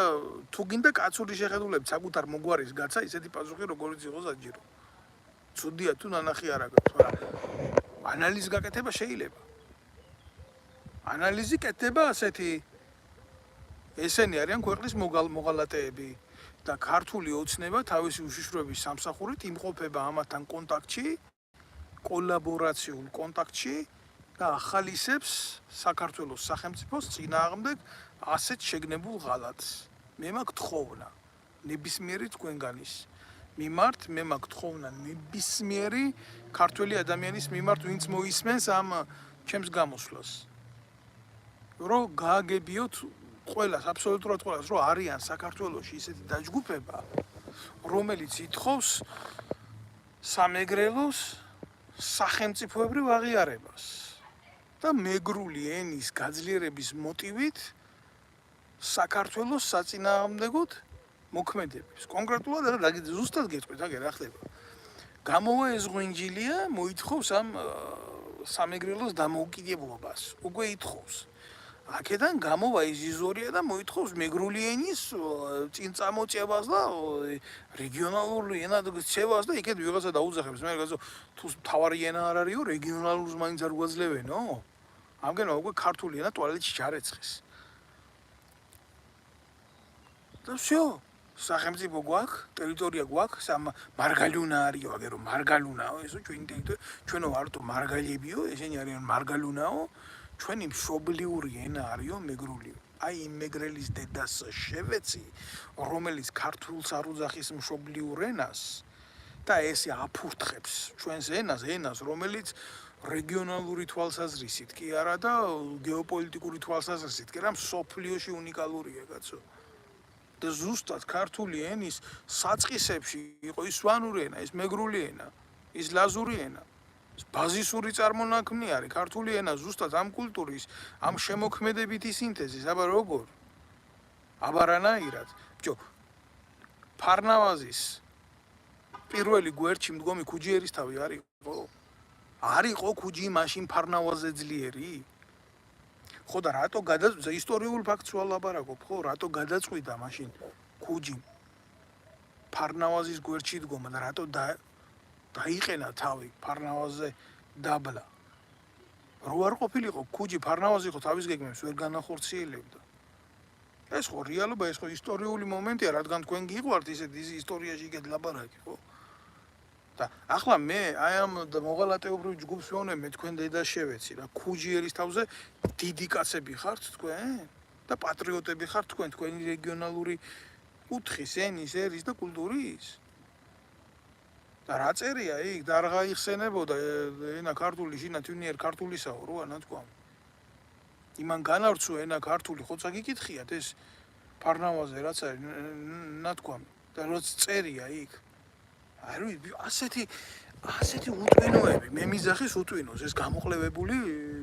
თუ გინდა კაცური შეხედულებით საკუთარ მოგვარის გაცა ისეთი პასუხი როგორიც იყო საჭირო. ცუდია თუ ნანახი არ აქვს, მაგრამ ანალიზი გაკეთება შეიძლება. ანალიზი კეთდება ასეთი ესენი არიან ქვეყნის მოღალატეები და ქართული ოცნება თავისი უშიშროების სამსახურით იმყოფება ამათთან კონტაქტში, კოლაბორაციულ კონტაქტში და ახალისებს საქართველოს სახელმწიფოს წინააღმდეგ ასეთ შეგნებულ ღალატს. მე მაქვს თხოვნა ნებისმიერი თქვენგანის მიმართ, მე მაქვს თხოვნა ნებისმიერი ქართველი ადამიანის მიმართ, ვინც მოისმენს ამ ჩემს გამოსვლას. რომ გააგებიოთ ყველას, აბსოლუტურად ყველას, რომ არიან საქართველოში ისეთი დაჯგუფება, რომელიც ითხოვს სამეგრელოს სახელმწიფოებრივ აღიარებას და მეგრული ენის გაძლიერების მოტივით საქართველოს საწინააღმდეგოდ მოქმედებს. კონკრეტულად რა ზუსტად გეტყვით, აგერ რა ხდება. გამოვა ეს ღვინჯილია, მოითხოვს ამ სამეგრელოს დამოუკიდებლობას. უკვე ითხოვს. აქედან გამოვა ის იზორია და მოითხოვს მეგრული ენის წინ წამოწევას და რეგიონალური ენად ცევას და იქეთ ვიღაცა დაუძახებს. მე რაღაცა თუ თავარი ენა არ არისო, რეგიონალურს მაინც არ უაძლევენო. ამგენმა უკვე ქართული ენა ტუალეტში ჩარეცხეს. და всё, სახელმწიფო გვაქვს, ტერიტორია გვაქვს, მარგალუნა არისო, აგერო მარგალუნაო, ესო ჩვენი ტერიტორია, ჩვენო ვარდო მარგალებიო, ესენი არიან მარგალუნაო. ჩვენი მშობლიური ენა არისო მეგრული. აი იმ მეგრელის დედას შევეცი, რომელიც ქართულს არ უძახის მშობლიურ ენას და ესე აფურთხებს ჩვენს ენას, რომელიც რეგიონალური თვალსაზრისით კი არა და გეოპოლიტიკური თვალსაზრისით კი არა, მსოფლიოში უნიკალურია, კაცო. და ზუსტად ქართული ენის საწყისებში იყო ის სვანური ენა, ის მეგრული ენა, ის ლაზური ენა. ბაზისური წარმონაქმნი არის ქართული ენა ზუსტად ამ კულტურის, ამ შემოქმედებითი სინთეზის, აბა როგორ? აბა რანაირად? ბიჭო, ფარნავაზის პირველი გვერდში მდგომი ქუჯი ერისთავი არისო? არისო ქუჯი მაშინ ფარნავაზზე ძლიერი? ხო და რატო ისტორიულ ფაქტს ვალაპარაკობ, ხო, რატო გადაწყვიტა მაშინ ქუჯი ფარნავაზის გვერდში დგომა და რატო დაიყენა თავი ფარნავაზზე დაბლა. რო არ ყოფილიყო ქუჯი ფარნავაზი ხო თავის გეგმებს ვერ განახორციელებდა. ეს ხო რეალობა, ეს ხო ისტორიული მომენტია, რადგან თქვენ გიყვართ ისეთ ისტორიაში იქეთ ლაპარაკი, ხო? და ახლა მე აი ამ მოღალატეობრივ ჯგუფს ვეუბნები, მე თქვენ დედას შევეცი რა, ქუჯი ერისთავზე დიდი კაცები ხართ თქვენ და პატრიოტები ხართ თქვენ, თქვენი რეგიონალური კუთხის, ენის, ერის და კულტურის. და რა წერია იქ და არ გაიხსენებოდა ენა ქართული შინა თვინიერ ქართულისაო როა ნათქვამ. იმან განარცო ენა ქართული ხოცა გიკითხიათ ეს ფარნავაზე რაც არის ნათქვამ და რაც წერია იქ. არ ვიცი ასეთი უტვინოები მე მიზახის უტვინოს ეს გამოყლევებული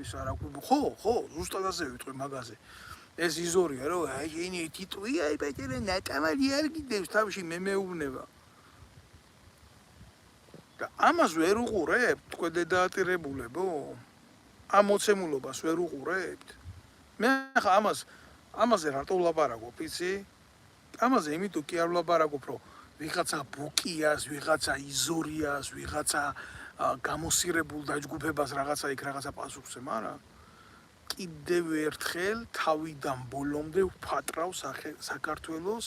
არა ხო ზუსტად ასე ვიტყვი მაგაზე. ეს იზორია რომ აი ენი ტიტვია აი პეტერე ნატამალი არ გიდევს თავში მე მეუბნება. და ამას ვერ უყურებთ თქვენ დედაატირებულებო? ამ მოცემულობას ვერ უყურებთ? მე ხა ამაზე რატო ვლაპარაკობ, იცი? ამაზე იმიტომ კი არ ვლაპარაკობ, რომ ვიღაცა ბუკიას, ვიღაცა იზორიას, ვიღაცა გამოსირებულ დაჯგუფებას რაღაცა იქ რაღაცა პასუხზე, მაგრამ კიდევ ერთხელ თავიდან ბოლომდე ვფატრავ საქართველოს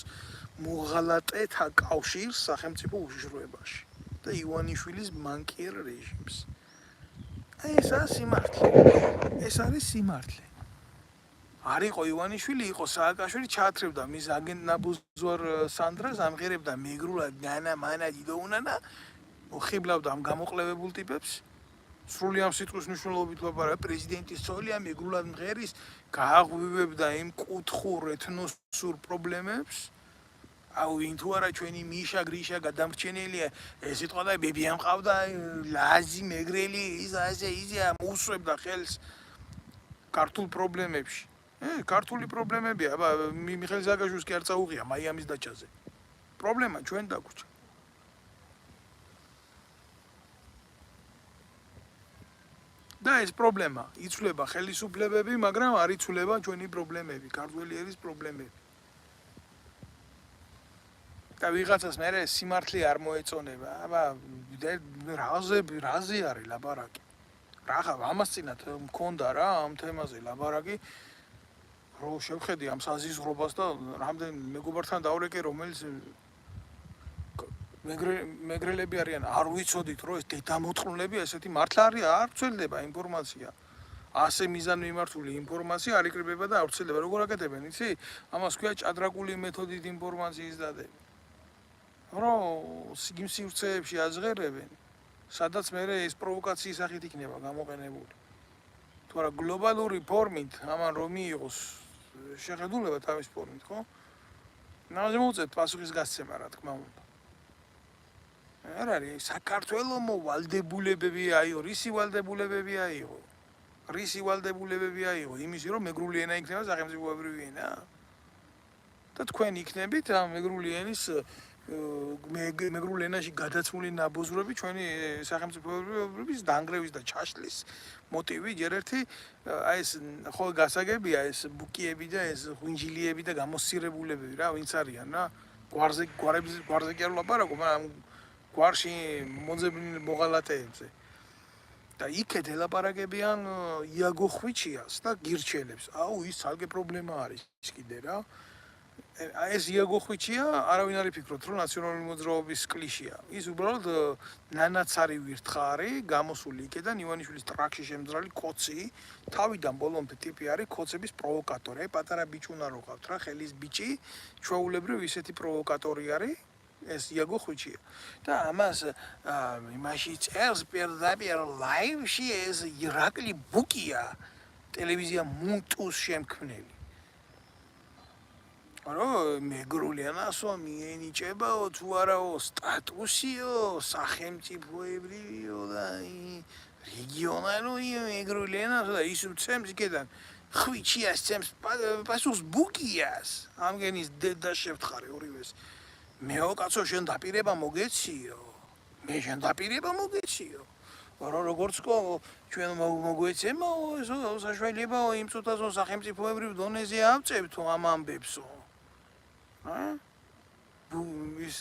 მოღალატეთა კავშირს სახელმწიფო უშიშროებაში. და ივანიშვილის მანკიერ რეჟიმს. აი ეს არის სიმართლე. ეს არის სიმართლე. არ იყო ივანიშვილი, იყო სააკაშვილი, ჩაათრევდა მის აგენტ ნაბუზوار სანდრას, ამღერებდა მეგრულად ნანა მანა დიდოუნანა, ხიბლავდა ამ გამოყლევებულ ტიპებს. სრული ამ სიტყვის მნიშვნელობით ვაპარაკე, პრეზიდენტის ცოლია მეგრულად მღერის, გააღვივებდა იმ კუთხურ ეთნოსურ პრობლემებს. აუ ვინ თუ არა ჩვენი მიშა გრიშა გადამრჩენელია ეს სიტყვა და ბებია მყავდა ლაზი მეგრელი ის ასე მოუსვებდა ხელს ქართულ პრობლემებში. ქართული პრობლემებია, აბა მიხეილ ზაგაშვილს კი არ წაუღია მაიამის დაჭაზე. პრობლემა ჩვენ დაგვრჩა. და ეს პრობლემა იცვლება ხელისუფლებები, მაგრამ არ იცვლება ჩვენი პრობლემები, ქართველი ერის პრობლემები. და ვიღაცას მე სიმართლე არ მოეწონება. აბა რაზე არის ლაპარაკი. რა ამას წინათ მქონდა რა ამ თემაზე ლაპარაკი. რო შევხედი ამ საზიზღრობას და რამდენ მეგობართან დავრეკე რომელიც მეგრელები არიან, არ ვიცოდით რომ ეს დედამოწყნულები ესეთი მართლა არის, არ ცელდება ინფორმაცია. ასე მიზანმიმართული ინფორმაცია არ იკრიბება და არ ცელდება. როგორ აკეთებენ, იცი? ამას ქვია ჭადრაკული მეთოდით ინფორმაციის დადება. რომ იმ სივრცეებში აზღერებენ, სადაც მე ეს პროვოკაციის სახით იქნება გამოყენებული. თუ არა გლობალური ფორმით, ამან რომ მიიღოს შეხედულება თავის ფორმით, ხო? ნაზე მოუწევთ პასუხის გასცემა, რა თქმა უნდა. არ არის საქართველოს ვალდებულებები აიღო, რისი ვალდებულებები აიღო? რისი ვალდებულებები აიღო? იმისი რომ მეგრული ენა იქნება სახელმწიფოებრივი ენა. და თქვენ იქნებით ამ მეგრული ენის მეგრულ ენაში გადაცმული ნაბოზრები ჩვენი სახელმწიფოების დანგრევის და ჩაშლის მოტივი ჯერ ერთი აი ეს ხო გასაგებია ეს ბუკიები და ეს ღვინჯილიები და გამოსირებულებები რა ვინც არიან რა გვარზე კი არ ვლაპარაკობ მაგრამ გვარში მოძებნილი მოღალატეებზე და იქეთ ელაპარაკებიან იაგო ხვიჩიას და გირჩელებს აუ ის ძალკე პრობლემა არის კიდე რა ეს იაგო ხვიჩია, არავინ არ იფიქროთ, რომ ნაციონალური მოძრაობის კლიშია. ის უბრალოდ ნანაცარი ვირთხა არის, გამოსული იქიდან ივანიშვილის ტრაქში შემძრალი კოცი, თავიდან ბოლომდე ტიპი არის კოცების პროვოკატორი. პატარა ბიჭუნა რო ყავთ რა, ხელის ბიჭი, ჩვეულებრივ ისეთი პროვოკატორი არის. ეს იაგო ხვიჩია. და ამას იმაში წერს პირდაპირ ლაივში ეს ირაკლი ბუკია, ტელევიზია მუნტუს შემქმნელი. რომ მეგრულიანასო მიენიჭებაო თუ არაო სტატუსიო სახელმწიფოებრივიო და რეგიონალური მეგრულიანასო და ის უცემს იქიდან ხვიჩიას ცემს პასუხს ბუკიას ამგენის დედა შევთხარი ორივეს მეო კაცო შენ დაპირება მოგეციო მე შენ დაპირება მოგეციო როგორც ჩვენ მოგვეცემა საშუალებაა იმ წუთასო სახელმწიფოებრივ დონეზე ავწევ თუ ამ ამბებსო ის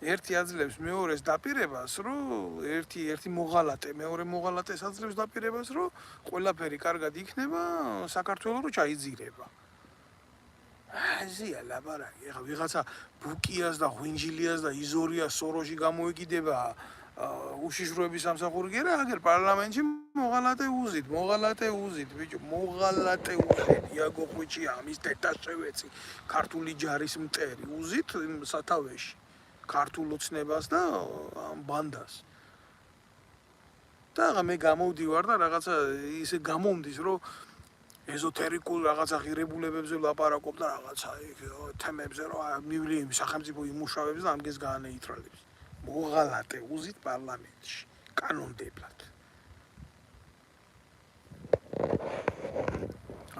ერთი აძლევს მეორეს დაპირებას, რომ ერთი მოღალატე, მეორე მოღალატეს აძლევს დაპირებას, რომ ყველაფერი კარგად იქნება, საქართველოს რო ჩაიძირება. აზია ლაბარაკი, ეხა ვიღაცა ბუკიას და ღვინჯილიას და იზორიას სოროში გამოეკიდება უშიშროების სამსახური კი არა, აგერ პარლამენტში მოღალატე უზით, ბიჭო, მოღალატე უზით, იაგო ხვიჩია, ამის დედა შევეცი, ქართული ჯარის მტერი უზით სათავეში, ქართულ ოცნებას და ბანდას. და მე გამოვდივარ და რაღაცა ისე გამომდის, რომ ეზოთერიკულ რაღაცა ღირებულებებზე ლაპარაკობ და რაღაცა თემებზე, რომ მივლი სახელმწიფო იმუშავებს და ამგეს გაანეიტრალებს. მოღალატე უზით პარლამენტში კანონდებლად.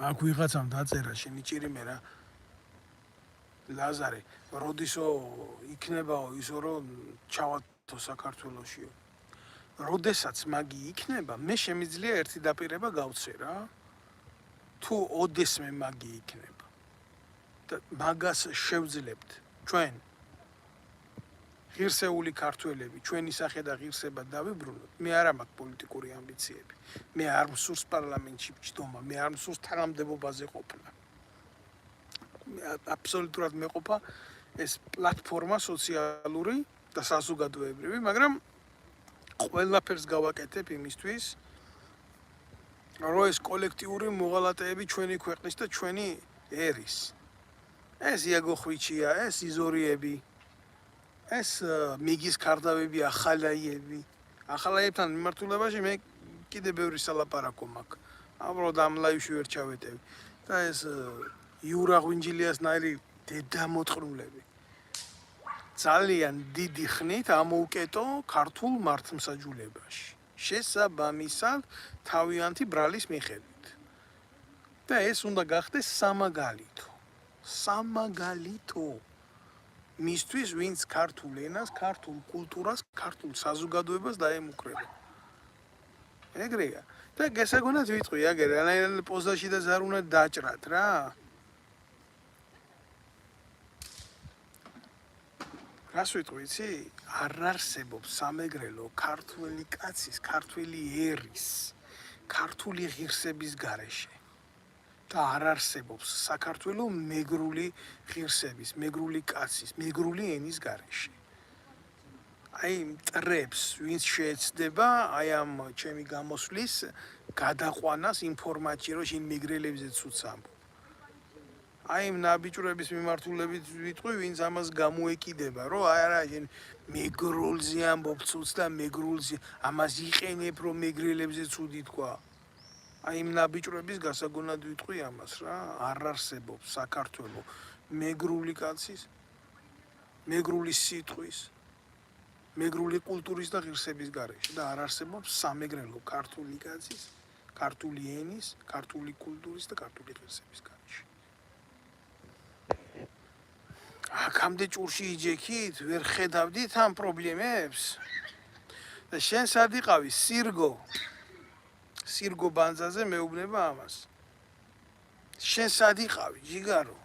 აქ ვიღაცამ დაწერა შენი ჭირიმე რა. ლაზარე, როდისო იქნებაო ისო რომ ჩავათო საქართველოსიო. როდესაც მაგი იქნება, მე შემიძლია ერთი დაპირება გავცე რა. თუ ოდესმე მაგი იქნება. და მაგას შევძლებთ ჩვენ ღირსეული ქართველები, ჩვენი სახე და ღირსება დავიბრუნოთ. მე არ მაქვს პოლიტიკური ამბიციები. მე არ მსურს პარლამენტში ვჯდომა, მე არ მსურს თანამდებობაზე ყოფნა. აბსოლუტურად მეყოფა ეს პლატფორმა სოციალური და საზოგადოებრივი, მაგრამ ყველაფერს გავაკეთებ იმისთვის, რომ ეს კოლექტიური მოღალატეები ჩვენი ქვეყნის და ჩვენი ერის. ეს იაგო ხვიჩია, ეს იზორიები ეს მიგის კარდავები ახალაიები. ახალაიებთან მიმართულებაში მე კიდე ბევრი სალაპარაკო მაქვს. უბრალოდ ამ ლაივში ვერ ჩავეტევი. და ეს იურა ღვინჯილიასნაირი დედამოწყრულები. ძალიან დიდი ხნით ამოუკეტო ქართულ მართლმსაჯულებაში. შესაბამისად თავიანთი ბრალის მიხედვით. და ეს უნდა გახდეს სამაგალითო. მისთვის ვინც ქართულ ენას, ქართულ კულტურას, ქართულ საზოგადოებას დაემუქრება. ეგრეა. და გასაგონად ვიტყვი, აგერ რანაირად პოზაში და ზარ უნდა დაჭრათ რა. რას ვიტყვი, იცი? არ არსებობს სამეგრელო ქართველი კაცის, ქართველი ერის, ქართული ღირსების გარეშე. და არ არსებობს საქართველოს მეგრული ღირსების, მეგრული კაცის, მეგრული ენის გარეშე. აი მტრებს, ვინც შეეცდება აი ამ ჩემი გამოსვლის გადაყვანას ინფორმაციო, რომ შენ მეგრელებზე ცუც ამბობ. აი ამ ნაბიჯურების მიმართულებით ვიტყვი, ვინც ამას გამოეკიდება, რომ არა შენ მეგრულზე ამბობ ცუც და მეგრულზე ამას იყენებ, რომ მეგრელებზე ცუდი თქვა. აი იმ ნაბიჯურების გასაგონად ვიტყვი ამას რა, არ არსებობს საქართველოს მეგრული კაცის, მეგრული სიტყვის, მეგრული კულტურის და ღირსების გარეშე და არ არსებობს სამეგრელო ქართული კაცის, ქართული ენის, ქართული კულტურის და ქართული ღირსების გარეშე. აქამდე ჭურში იჯექით, ვერ ხედავდით ამ პრობლემებს? და შენ სად იყავი? სირგო ბანძაზე მეუბნება ამას. შენ სად იყავი, ჯიგარო?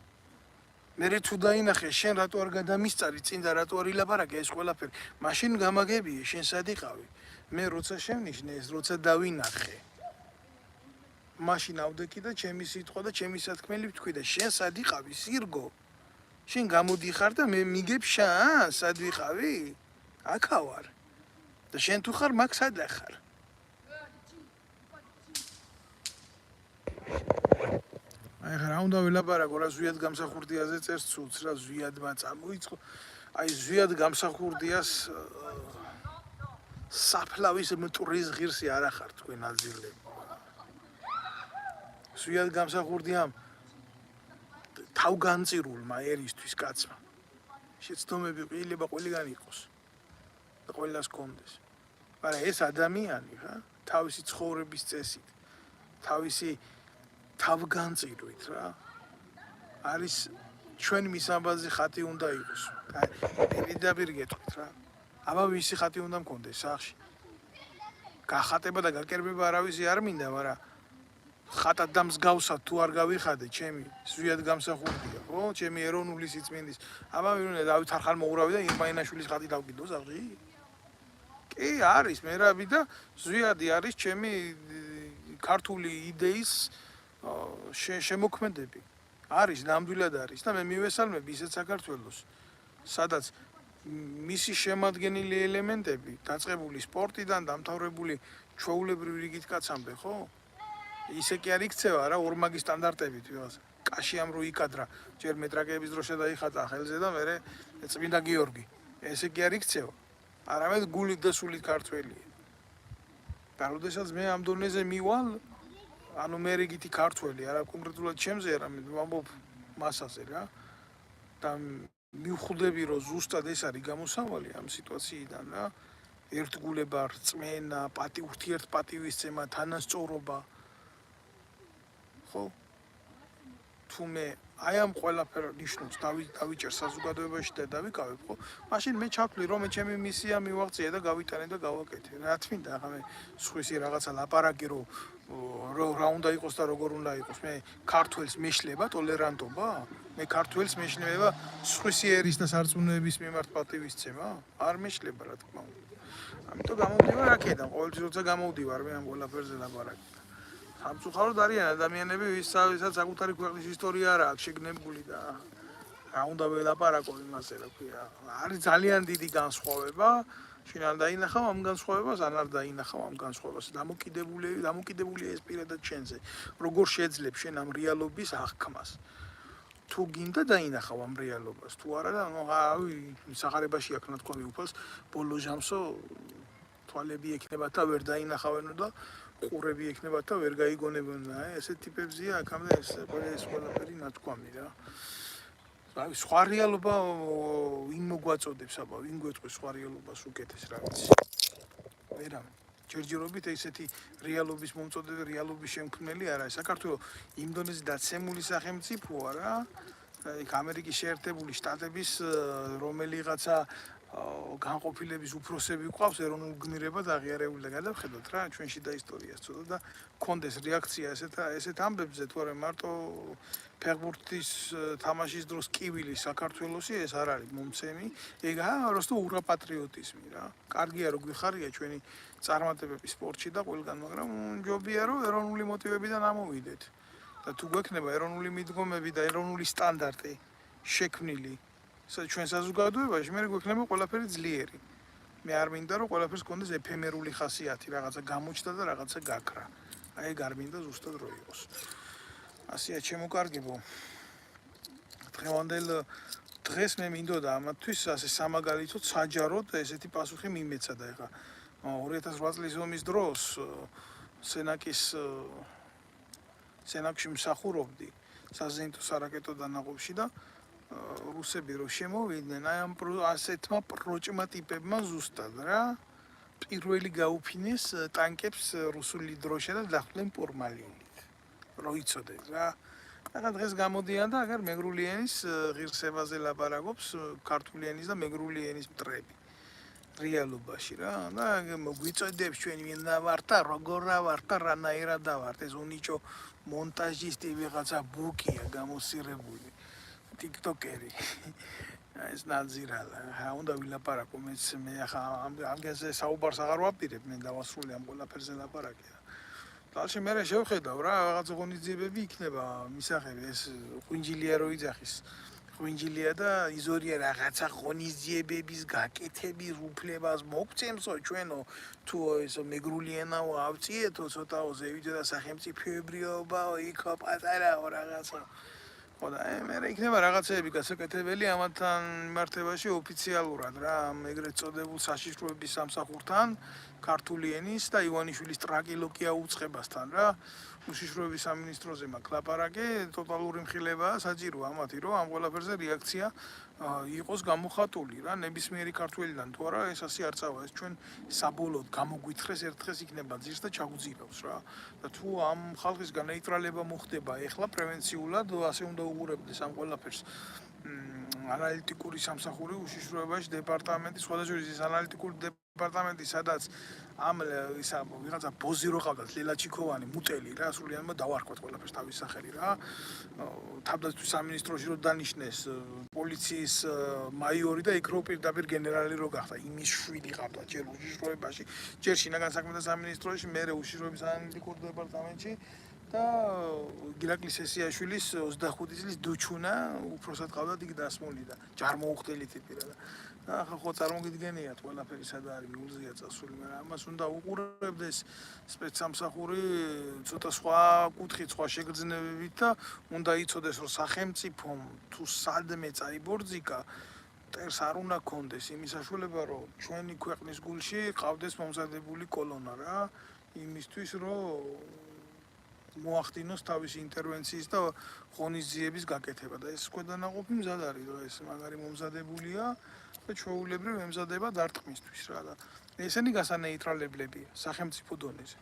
მე თუ დაინახე, შენ რატო არ გადამისწარი წინ და რატო არ ილაპარაკე ეს ყველაფერი? მაშინ გამაგებიე, შენ სად იყავი? მე როცა შევნიშნე ეს, როცა დავინახე. მაშინ ავდექი და ჩემი სიტყვა და ჩემი სათქმელი ვთქვი და შენ სად იყავი, სირგო? შენ გამოდიხარ და მე მიგებ შანს, სად ვიყავი? აქა ვარ. და შენ თუ ხარ, მაგ სად ახარ? აი ხა რა უნდა ველაპარაკო, რა ზვიად გამსახურდიაზე წერს ცუც, რა ზვიადმა წამოიწყო. აი ზვიად გამსახურდიას საფლავის მტრის ღირსი არ ახარ თქვენ აძილები. ზვიად გამსახურდიამ თავგანწირულმა ერისთვის კაცმა. შეცდომები ყილება ყველგან იყოს და ყველას კონდეს. მაგრამ ეს ადამიანი ხა თავისი ცხოვრების წესით, თავისი თავგანწირვით რა არის ჩვენ მისამბაძე ხატი უნდა იყოს. პირდაპირ გეტყვით რა. აბა ვისი ხატი უნდა მქონდეს სახში? გახატება და გაკერბება არავისი არ მინდა, მაგრამ ხატად და მსგავსად თუ არ გავიხადე, ჩემი ზვიად გამსახურდია, ხო? ჩემი ეროვნული სიწმინდის. აბა ვირუნე დავით არხან მოურავი და ირმაინაშვილის ხატი დავკიდო სახში? კი, არის მერაბი და ზვიადი არის ჩემი ქართული იდეის შემოქმედები. არის, ნამდვილად არის და მე მივესალმები ისეთ საქართველოს, სადაც მისი შემადგენელი ელემენტები დაწყებული სპორტიდან დამთავრებული ჩვეულებრივი რიგით კაცამდე, ხო? ისე კი არ იქცევა რა ორმაგი სტანდარტებით ვიღაც. კაშიამ რო იკადრა, ჯერ მეტრაკეების დროშა დაიხატა ხელზე და მერე წმინდა გიორგი. ესე კი არ იქცევა. არამედ გულით და სულით ქართველია. და როდესაც მე ამ დონეზე მივალ, ანუ მე რიგითი ქართველი, არა კონკრეტულად ჩემზე, არამედ ვამბობ მასაზე რა. და მივხვდები, რომ ზუსტად ეს არის გამოსავალი ამ სიტუაციიდან რა. ერთგულება, რწმენა, ურთიერთპატივისცემა, თანასწორობა. ხო? თუ მე აი ამ ყველაფერ ნიშნულს დავიჭერ საზოგადოებაში და დავიკავებ, ხო? მაშინ მე ჩავთვლი, რომ მე ჩემი მისია მივაღწია და გავიტანე და გავაკეთე. რა თქმა ახლა მე სხვისი რაღაცა ლაპარაკი რომ რა უნდა იყოს და როგორ უნდა იყოს. მე ქართველს მეშლება ტოლერანტობა? მე ქართველს მეშლება სხვისი ერის და სარწმუნოების მიმართ პატივისცემა? არ მეშლება რა თქმა უნდა. ამიტომ გამოვდივარ აქედან, ყოველთვის როცა გამოვდივარ მე ამ ყველაფერზე ლაპარაკი. სამწუხაროდ არიან ადამიანები, ვისაც საკუთარი ქვეყნის ისტორია არ აქვს შეგნებული და რა უნდა ველაპარაკო იმაზე, რა ქვია. არის ძალიან დიდი განსხვავება. შენ არ დაინახავ ამ განსხვავებას, ან არ დაინახავ ამ განსხვავებას. დამოკიდებულია ეს პირადად შენზე. როგორ შეძლებ შენ ამ რეალობის აღქმას? თუ გინდა დაინახავ ამ რეალობას, თუ არა და სახარებაში აქ ნათქვამი უფალს, ბოლო ჟამსო თვალები ექნებათ და ვერ დაინახავენო და ყურები ექნებათ და ვერ გაიგონებონა. ესეთ ტიპებზია აქამდე ეს ყველაფერი ნათქვამი რა. აი სხვა რეალობა ვინ მოგვაწოდებს, აბა ვინ გვეტყვის სხვა რეალობას უკეთეს რა ვიცი. ვერა ჯერჯერობით ესეთი რეალობის მომწოდებელი რეალობის შემქმნელი არა. საქართველოს იმ დონეზე დაცემული სახელმწიფოა რა. იქ ამერიკის შეერთებული შტატების რომელიღაცა განყოფილების უფროსები ყავს ეროვნულ გმირებად აღიარებული და გადავხედოთ რა ჩვენში და ისტორიას ცოტა და კონდეს რეაქცია ესეთ ამბებზე თუ არა მარტო ფეხბურთის თამაშის დროს კივილი საქართველოსი ეს არ არის მომცემი ეგაა როსტო ურაპატრიოტიზმი რა კარგია რომ გვიხარია ჩვენი წარმატებები სპორტში და ყველგან მაგრამ ჯობია რომ ეროვნული მოტივებიდან ამოვიდეთ და თუ გვექნება ეროვნული მიდგომები და ეროვნული სტანდარტი შექმნილი ჩვენ საზოგადოებაში მე გვექნება ყველაფერი ძლიერი. მე არ მინდა რომ ყველაფერს კონდეს ეფემერული ხასიათი, რაღაცა გამოჩნდა და რაღაცა გაქრა. აი ეგ არ მინდა ზუსტად რო იყოს. ასეა შემოკარგებო. დღევანდელ დღეს მე მინდოდა ამათთვის ასე სამაგალითოდ საჯაროდ ესეთი პასუხი მიმეცა და ეხა 2008 წლის ომის დროს სენაკში მსახურობდი საზეიმტო სარაკეტო დანაყოფში და რუსები რო შემოვიდნენ აი ამ ასეთმა პროჭმა ტიპებმა ზუსტად რა პირველი გაუფინეს ტანკებს რუსული დროშა და დახვდნენ პორმალინით რო იცოდნენ რა ახლა დღეს გამოდიან და აგერ მეგრული ენის ღირსებაზე ლაპარაკობს ქართული ენის და მეგრული ენის მტრები რეალობაში რა და გვიწოდებს ჩვენ ვინ ვართ და როგორ ვართ და რანაირად ვართ ეს უნიჭო მონტაჟისტი ვიღაცა ბუკია გამოსირებული TikTokeri. ეს ნაძირალა. რა უნდა ვილაპარაკო მე ახლა ამგენზე საუბარს აღარ ვაპირებ მე დავასრულე ამ ყველაფერზე ლაპარაკი. თალში მე შევხედავ რა რაღაც ღონისძიებები იქნება მისაღები ეს ყვინჯილია რო იძახის ღვინჯილია და იზორია რაღაცა ღონისძიებების გაკეთების უფლებას მოგცემსო ჩვენო თუ ესო მეგრულიანაო ავწიეთო ცოტაო ზევიდო და სახელმწიფოებრიობა იქო პატარაო რაღაცა ხო და მე იქნება რაღაცეები გასაკეთებელი ამათთან მიმართებაში ოფიციალურად რა ამ ეგრეთ წოდებულ საშიშროების სამსახურთან ქართული ენის და ივანიშვილის ტრაკილოკია უწყებასთან რა უშიშროების სამინისტროზე მაქვს ლაპარაკი ტოტალური მხილებაა საჭიროა ამათი რომ ამ ყველაფერზე რეაქცია იყოს გამოხატული რა ნებისმიერი ქართველიდან თუ არა ეს ასე არ წავა ეს ჩვენ საბოლოოდ გამოგვითხრეს ერთხელ იქნება ძირს და ჩაგვძირავს რა და თუ ამ ხალხისგან ნეიტრალება მოხდება ეხლა პრევენციულად ასე უნდა უღურებდეს ამ ყველაფერს ანალიტიკური სამსახური უშიშროებაში დეპარტამენტი სხვადასხვა ის ანალიტიკური დეპარტამენტი სადაც ამ ისა ვიღაცა ბოზი რო ყავდათ ლელაჩიკოვანი მუტელი რა სრულიანმა დავარქვათ ყველაფერს თავის სახელი რა თავდაცვის სამინისტროში რო დანიშნეს პოლიციის მაიორი და იქ რო პირდაპირ გენერალი რო გახდა იმის შვილი ყავდა ჯერ უშიშროებაში ჯერ შინაგან საქმეთა სამინისტროში მერე უშიშროების ანალიტიკურ დეპარტამენტში და გირაკლის ესიაშვილის 25 წლის დუჩუნა უფროსად ყავდათ იქ დასმული და ჯარმოუხდელი ტიპი რა და ახლა ხო წარმოგიდგენიათ ყველაფერი სად არის მიულზეა წასული მაგრამ ამას უნდა უყურებდეს სპეცსამსახური ცოტა სხვა კუთხით სხვა შეგრძნებებით და უნდა იცოდეს რომ სახელმწიფომ თუ სადმე წაიბორძიკა ტერს არ უნდა კონდეს იმის საშუალება რომ ჩვენი ქვეყნის გულში ყავდეს მომზადებული კოლონა რა იმისთვის რომ მოახდინოს თავისი ინტერვენციის და ღონისძიების გაკეთება და ეს ქვედანაყოფი მზად არის რომ ეს მაგარი მომზადებულია და ჩვეულებრივ ემზადება დარტყმისთვის რა და ესენი გასანეიტრალებლებია სახელმწიფო დონეზე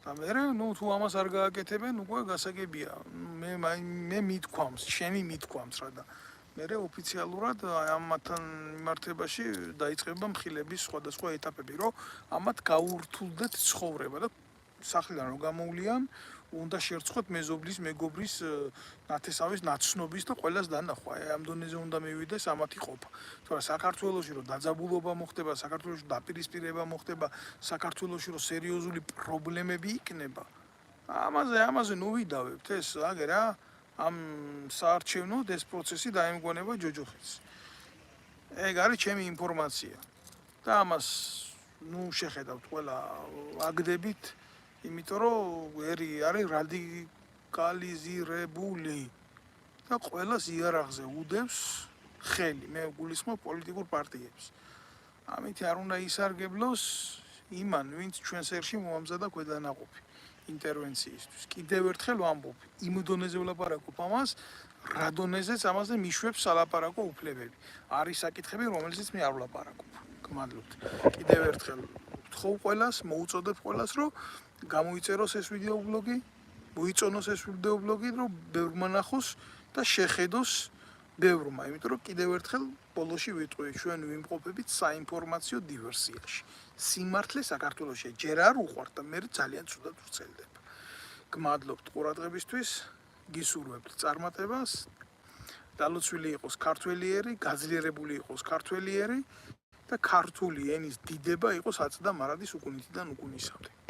და მე ნუ თუ ამას არ გააკეთებენ უკვე გასაგებია მე მithქვამს შენი მithქვამს რა და მე ოფიციალურად ამათთან მიმართებაში დაიწყება მხილების სხვადასხვა ეტაპები რომ ამათ გაურთულდეთ ცხოვრება და სახლიდან რომ გამოვლიან უნდა შერწყოთ მეზობლის მეგობრის ნათესავის ნაცნობის და ყველას დანახვა ამ დონეზე უნდა მივიდეს ამათი ყოფა თორე საქართველოში რომ დაძაბულობა მოხდება საქართველოში დაპირისპირება მოხდება საქართველოში რომ სერიოზული პრობლემები იქნება ამაზე ნუ ვიდავებთ ეს აგე რა ამ საარჩევნოდ ეს პროცესი დაემგონება ჯოჯოხეთს ეგ არის ჩემი ინფორმაცია და ამას ნუ შეხედავთ ყველა აგდებით იმიტომ რომ ერი არის რადიკალიზირებული და ყველას იარაღზე უდევს ხელი მე გულისხმობ პოლიტიკურ პარტიებს ამით არ უნდა ისარგებლოს იმან ვინც ჩვენს ერში მოამზადა ქვედანაყოფი ინტერვენციისთვის კიდევ ერთხელ ვამბობ იმ დონეზე ვლაპარაკობ ამას რა დონეზეც ამაზე მიშვებს სალაპარაკო უფლებები არის საკითხები რომელზეც მე არ ვლაპარაკობ გმადლობთ კიდევ ერთხელ ვთხოვ ყველას მოუწოდებ ყველას რომ გამოიწეროს ეს ვიდეო ბლოგი, მოიწონოს ეს ვიდეო ბლოგი, რომ ბევრმა ნახოს და შეხედოს ბევრმა, იმიტომ რომ კიდევ ერთხელ ბოლოში ვიტყვი, ჩვენ ვიმყოფებით საინფორმაციო დივერსიაში. სიმართლე საქართველოში ჯერ არ უყვართ და მე ძალიან ცუდად ვვრცელდება. გმადლობთ ყურადღებისთვის, გისურვებთ წარმატებას. დალოცვილი იყოს ქართველი ერი, გაძლიერებული იყოს ქართველი ერი და ქართული ენის დიდება იყოს აწდა მარადის უკუნითიდან უკუნისამდე.